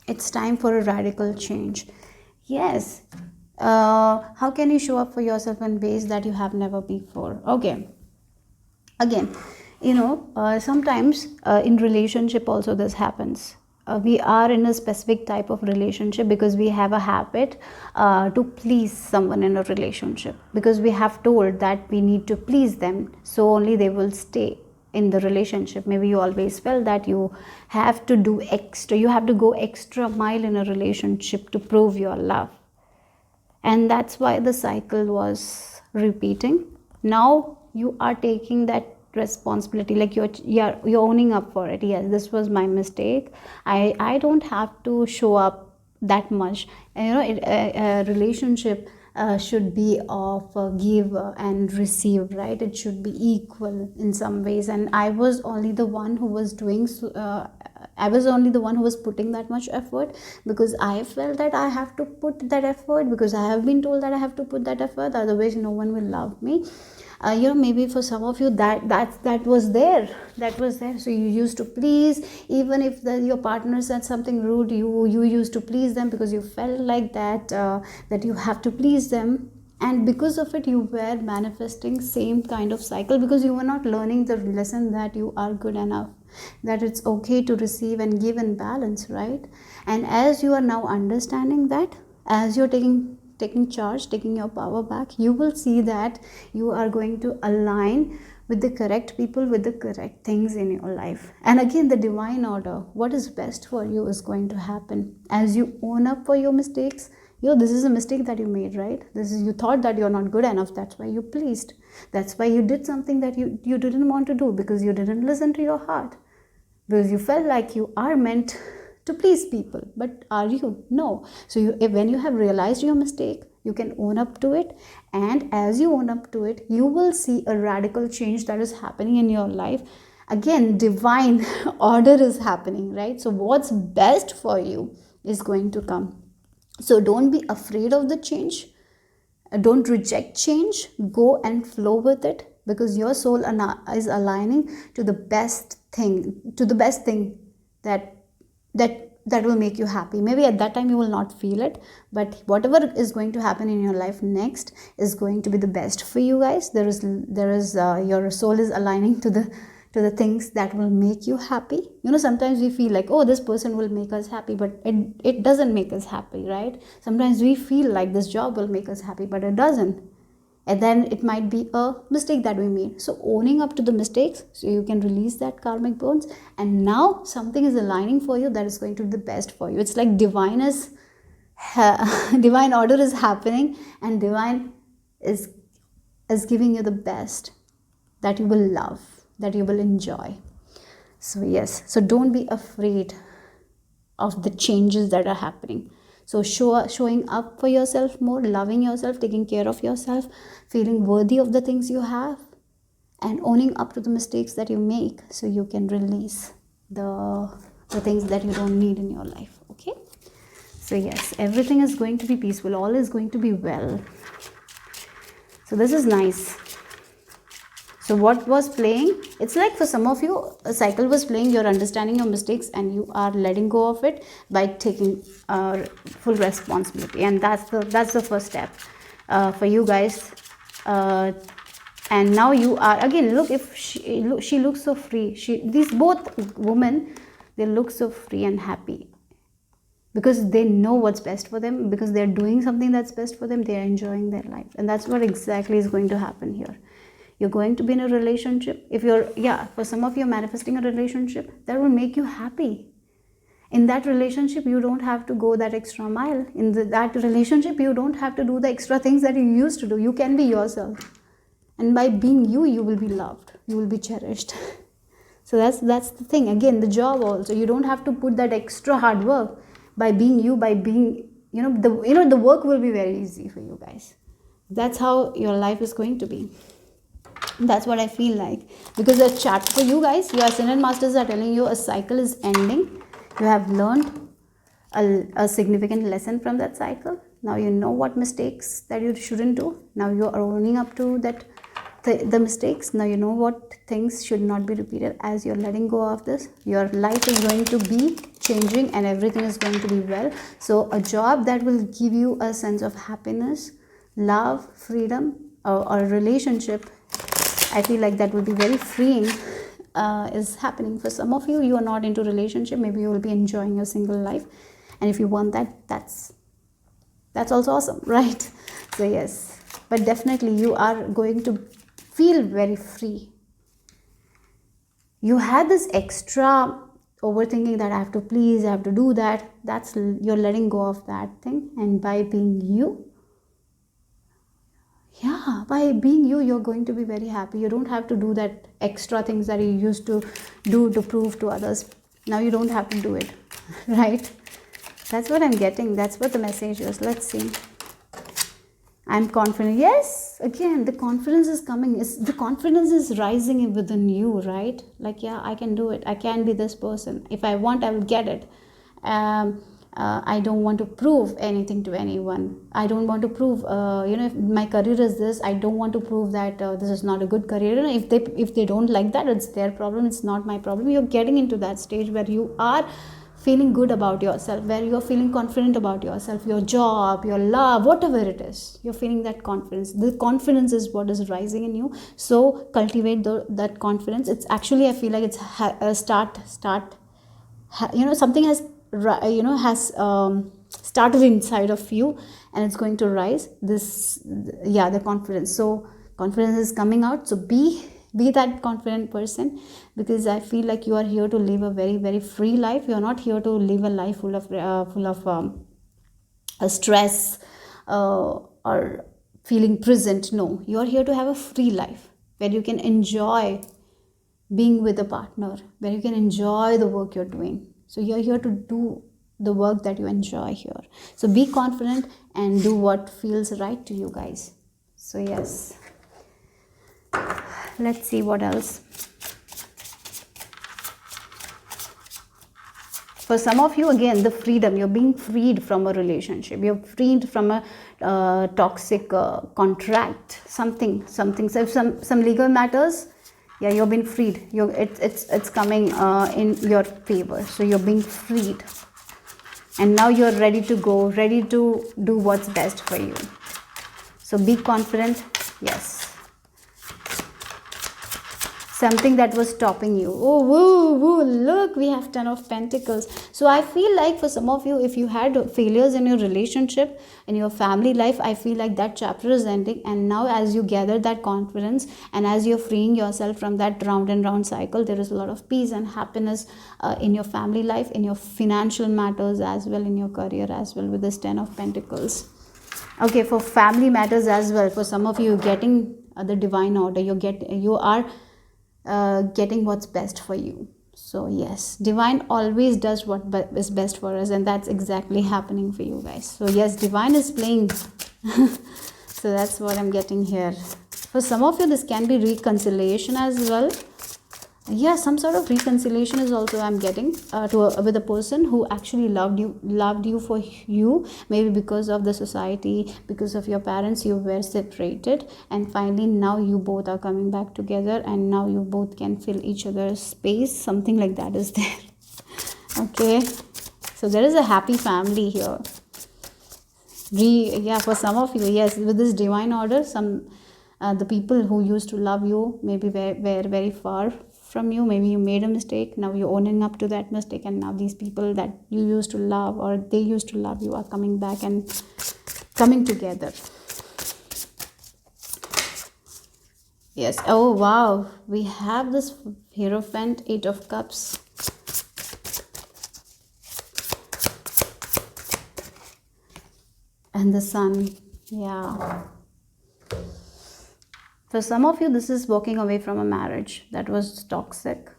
It's time for a radical change. Yes. How can you show up for yourself in ways that you have never before? Okay. Again, sometimes in relationship also this happens. We are in a specific type of relationship because we have a habit to please someone in a relationship, because we have told that we need to please them, so only they will stay in the relationship. Maybe you always felt that you have to do extra, you have to go extra mile in a relationship to prove your love, and that's why the cycle was repeating. Now you are taking that responsibility, like you're owning up for it. Yes, this was my mistake. I don't have to show up that much. A relationship should be of give and receive, right? It should be equal in some ways, and I was only the one who was doing I was only the one who was putting that much effort, because I felt that I have to put that effort, because I have been told that I have to put that effort, otherwise no one will love me. Maybe for some of you that was there, so you used to please. Even if your partner said something rude, you used to please them because you felt like that you have to please them, and because of it you were manifesting same kind of cycle, because you were not learning the lesson that you are good enough, that it's okay to receive and give in balance, right? And as you are now understanding that, as you're taking charge, taking your power back, you will see that you are going to align with the correct people, with the correct things in your life. And again, the divine order, what is best for you is going to happen as you own up for your mistakes. This is a mistake that you made, right? You thought that you're not good enough, that's why you pleased, that's why you did something that you didn't want to do, because you didn't listen to your heart, because you felt like you are meant to please people. But are you? No. So when you have realized your mistake, you can own up to it, and as you own up to it, you will see a radical change that is happening in your life. Again, divine order is happening, right? So what's best for you is going to come. So don't be afraid of the change, don't reject change, go and flow with it, because your soul is aligning to the best thing, that will make you happy. Maybe at that time you will not feel it, but whatever is going to happen in your life next is going to be the best for you guys. There is your soul is aligning to the things that will make you happy. Sometimes we feel like, oh, this person will make us happy, but it doesn't make us happy, right? Sometimes we feel like this job will make us happy, but it doesn't. And then it might be a mistake that we made. So owning up to the mistakes, so you can release that karmic bonds, and now something is aligning for you that is going to be the best for you. It's like divine order is happening, and divine is giving you the best that you will love, that you will enjoy. So yes, so don't be afraid of the changes that are happening. So showing up for yourself more, loving yourself, taking care of yourself, feeling worthy of the things you have, and owning up to the mistakes that you make, so you can release the things that you don't need in your life. Okay? So yes, everything is going to be peaceful. All is going to be well. So this is nice. So what was playing, it's like for some of you, a cycle was playing, you're understanding your mistakes and you are letting go of it by taking full responsibility. And that's the first step for you guys. And now you are, again, look, if she looks so free. These both women, they look so free and happy, because they know what's best for them, because they're doing something that's best for them, they're enjoying their life. And that's what exactly is going to happen here. You're going to be in a relationship. For some of you, manifesting a relationship that will make you happy. In that relationship, you don't have to go that extra mile. In that relationship, you don't have to do the extra things that you used to do. You can be yourself. And by being you, you will be loved. You will be cherished. So that's the thing. Again, the job also. You don't have to put that extra hard work. By being you, the work will be very easy for you guys. That's how your life is going to be. That's what I feel like, because the chart for you guys, your Ascendant Masters are telling you a cycle is ending. You have learned a significant lesson from that cycle. Now you know what mistakes that you shouldn't do. Now you are owning up to that the mistakes. Now you know what things should not be repeated. As you're letting go of this, your life is going to be changing and everything is going to be well. So a job that will give you a sense of happiness, love, freedom, or a relationship, I feel like that will be very freeing, is happening for some of you. You are not into relationship, maybe you will be enjoying your single life, and if you want that, that's also awesome, right? So yes, but definitely you are going to feel very free. You had this extra overthinking that I have to please, I have to do that. That's, you're letting go of that thing, and by being you, yeah, by being you, you're going to be very happy. You don't have to do that extra things that you used to do to prove to others. Now you don't have to do it, right? That's what I'm getting. That's what the message is. Let's see. I'm confident. Yes, again, the confidence is coming. The confidence is rising within you, right? Like, yeah, I can do it. I can be this person. If I want, I will get it. I don't want to prove anything to anyone. I don't want to prove, if my career is this, I don't want to prove that this is not a good career. If they don't like that, it's their problem. It's not my problem. You're getting into that stage where you are feeling good about yourself, where you're feeling confident about yourself, your job, your love, whatever it is, you're feeling that confidence. The confidence is what is rising in you. So cultivate that confidence. It's actually, I feel like it's something has started inside of you, and it's going to rise. The confidence. So confidence is coming out. So be that confident person, because I feel like you are here to live a very, very free life. You're not here to live a life full of stress or feeling present. No, you're here to have a free life where you can enjoy being with a partner, where you can enjoy the work you're doing. So you're here to do the work that you enjoy here. So be confident and do what feels right to you, guys. So yes, let's see what else. For some of you, again, the freedom. You're being freed from a relationship. You're freed from a toxic contract. Something. So if some legal matters, yeah, you're being freed. It's coming in your favor. So you're being freed, and now you're ready to go, ready to do what's best for you. So be confident. Yes. Something that was stopping you. Oh, woo, look, we have 10 of Pentacles. So I feel like for some of you, if you had failures in your relationship, in your family life, I feel like that chapter is ending. And now as you gather that confidence, and as you're freeing yourself from that round and round cycle, there is a lot of peace and happiness in your family life, in your financial matters as well, in your career as well, with this 10 of Pentacles. Okay, for family matters as well, for some of you, getting the divine order. You are getting what's best for you. So yes, divine always does what is best for us, and that's exactly happening for you guys. So yes, divine is playing. So that's what I'm getting here. For some of you, this can be reconciliation as well. Yeah, some sort of reconciliation is also I'm getting with a person who actually loved you for you. Maybe because of the society, because of your parents, you were separated, and finally now you both are coming back together, and now you both can fill each other's space. Something like that is there. Okay, so there is a happy family here. For some of you, yes, with this divine order, the people who used to love you maybe were very far from you. Maybe you made a mistake. Now you're owning up to that mistake, and now these people that you used to love, or they used to love you, are coming back and coming together. Yes. Oh wow, we have this Hierophant, 8 of Cups. And the Sun. Yeah. For some of you, this is walking away from a marriage that was toxic,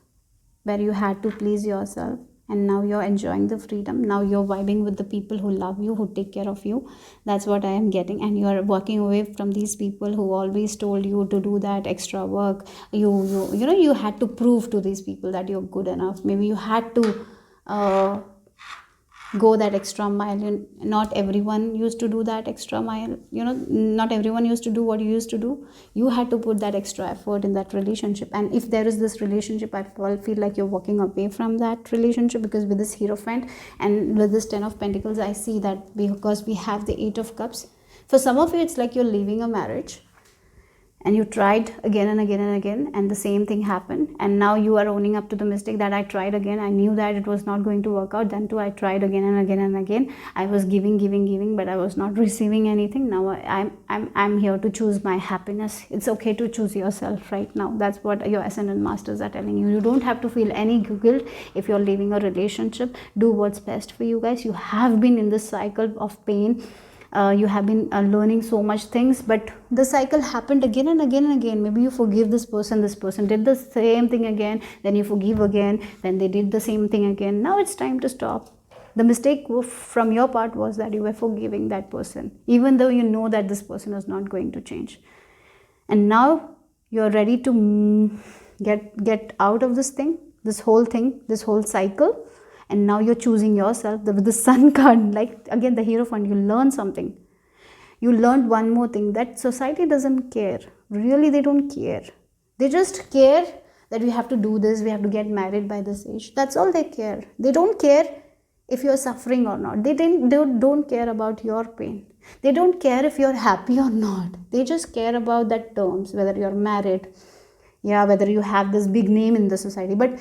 where you had to please yourself, and now you're enjoying the freedom. Now you're vibing with the people who love you, who take care of you. That's what I am getting. And you're walking away from these people who always told you to do that extra work. You had to prove to these people that you're good enough. Maybe you had to go that extra mile. Not everyone used to do that extra mile, not everyone used to do what you used to do. You had to put that extra effort in that relationship. And if there is this relationship, I feel like you're walking away from that relationship, because with this Hierophant and with this 10 of Pentacles, I see that because we have the 8 of Cups, for some of you it's like you're leaving a marriage and you tried again and again and again, and the same thing happened, and now you are owning up to the mistake that I tried again. I knew that it was not going to work out, then too I tried again and again and again. I was giving, but I was not receiving anything. Now I'm here to choose my happiness. It's okay to choose yourself right now. That's what your Ascendant Masters are telling you. You don't have to feel any guilt if you're leaving a relationship. Do what's best for you guys. You have been in this cycle of pain. You have been learning so much things, but the cycle happened again and again and again. Maybe you forgive this person did the same thing again, then you forgive again, then they did the same thing again. Now it's time to stop. The mistake from your part was that you were forgiving that person, even though you know that this person is not going to change. And now you're ready to get out of this whole cycle. And now you're choosing yourself. With the Sun card, like again the Hierophant, you learn something. You learned one more thing, that society doesn't care. Really, they don't care. They just care that we have to do this, we have to get married by this age. That's all they care. They don't care if you're suffering or not. They don't care about your pain. They don't care if you're happy or not. They just care about that terms, whether you're married, whether you have this big name in the society. But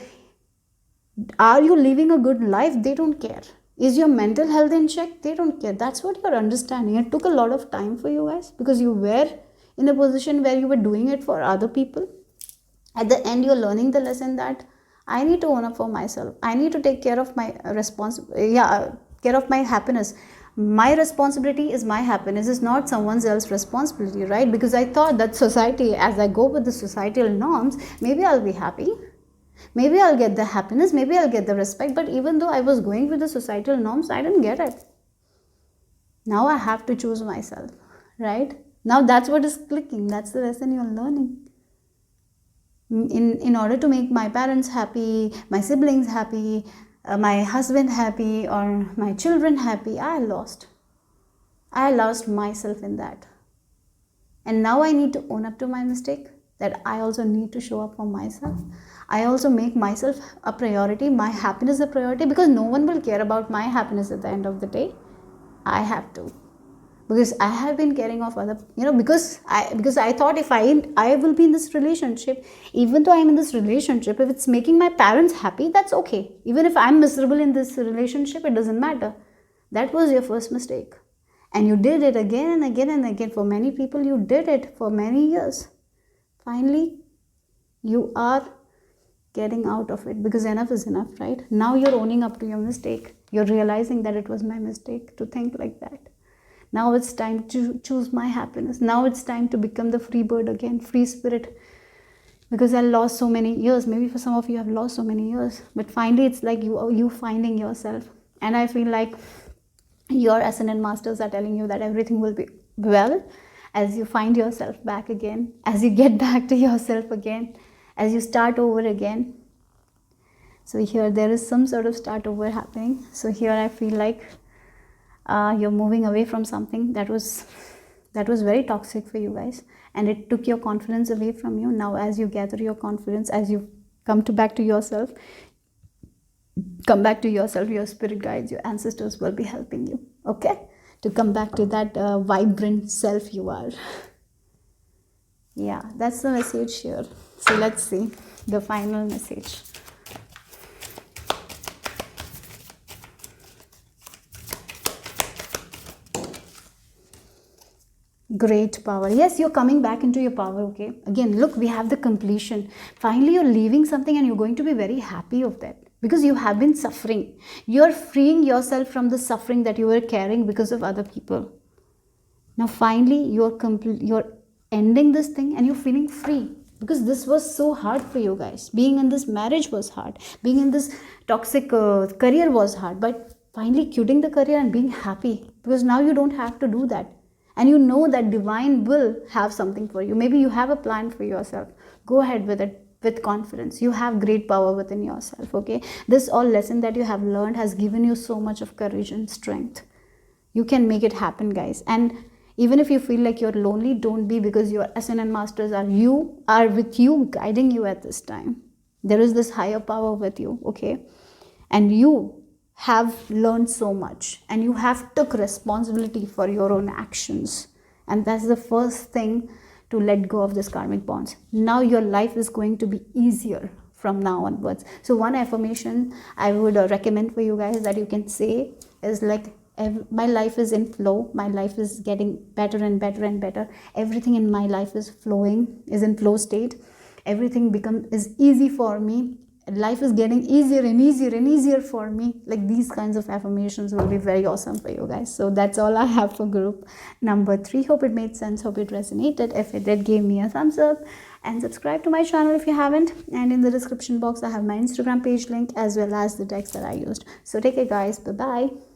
are you living a good life? They don't care. Is your mental health in check? They don't care. That's what you're understanding. It took a lot of time for you guys, because you were in a position where you were doing it for other people. At the end, you're learning the lesson that I need to own up for myself. I need to take care of my care of my happiness. My responsibility is my happiness. It's not someone else's responsibility, right? Because I thought that society, as I go with the societal norms, maybe I'll be happy. Maybe I'll get the happiness, maybe I'll get the respect. But even though I was going with the societal norms, I didn't get it. Now I have to choose myself, right? Now that's what is clicking. That's the lesson you're learning. In order to make my parents happy, my siblings happy, my husband happy, or my children happy, I lost myself in that. And now I need to own up to my mistake, that I also need to show up for myself. I also make myself a priority, my happiness a priority, because no one will care about my happiness at the end of the day. I have to, because I have been caring of other, because I thought if I will be in this relationship, even though I'm in this relationship, if it's making my parents happy, that's okay. Even if I'm miserable in this relationship, it doesn't matter. That was your first mistake. And you did it again and again and again. For many people, you did it for many years. Finally, you are getting out of it, because enough is enough, right? Now you're owning up to your mistake. You're realizing that it was my mistake to think like that. Now it's time to choose my happiness. Now it's time to become the free bird again, free spirit. Because I lost so many years. Maybe for some of you have lost so many years. But finally it's like you finding yourself. And I feel like your Ascendant Masters are telling you that everything will be well as you find yourself back again, as you get back to yourself again, as you start over again. So here there is some sort of start over happening. So here I feel like you're moving away from something that was very toxic for you guys, and it took your confidence away from you. Now as you gather your confidence, as you come back to yourself, your spirit guides, your ancestors will be helping you, okay, to come back to that vibrant self you are. Yeah, that's the message here. So let's see the final message. Great power. Yes, you're coming back into your power, okay? Again, look, we have the completion. Finally, you're leaving something and you're going to be very happy of that, because you have been suffering. You're freeing yourself from the suffering that you were carrying because of other people. Now, finally, you're ending this thing and you're feeling free, because this was so hard for you guys. Being in this marriage was hard. Being in this toxic career was hard. But finally quitting the career and being happy, because now you don't have to do that. And you know that divine will have something for you. Maybe you have a plan for yourself. Go ahead with it. with confidence. You have great power within yourself, okay? This all lesson that you have learned has given you so much of courage and strength. You can make it happen, guys. And even if you feel like you're lonely, don't be, because your SNN masters are with you, guiding you at this time. There is this higher power with you, okay? And you have learned so much, and you have took responsibility for your own actions, and that's the first thing, to let go of this karmic bonds. Now your life is going to be easier from now onwards. So one affirmation I would recommend for you guys that you can say is like, my life is in flow, my life is getting better and better and better, everything in my life is flowing, is in flow state, everything is easy for me, life is getting easier and easier and easier for me. Like, these kinds of affirmations will be very awesome for you guys. So that's all I have for group number 3. Hope it made sense, hope it resonated. If it did, give me a thumbs up and subscribe to my channel if you haven't. And in the description box I have my Instagram page link as well as the text that I used. So take care, guys. Bye bye.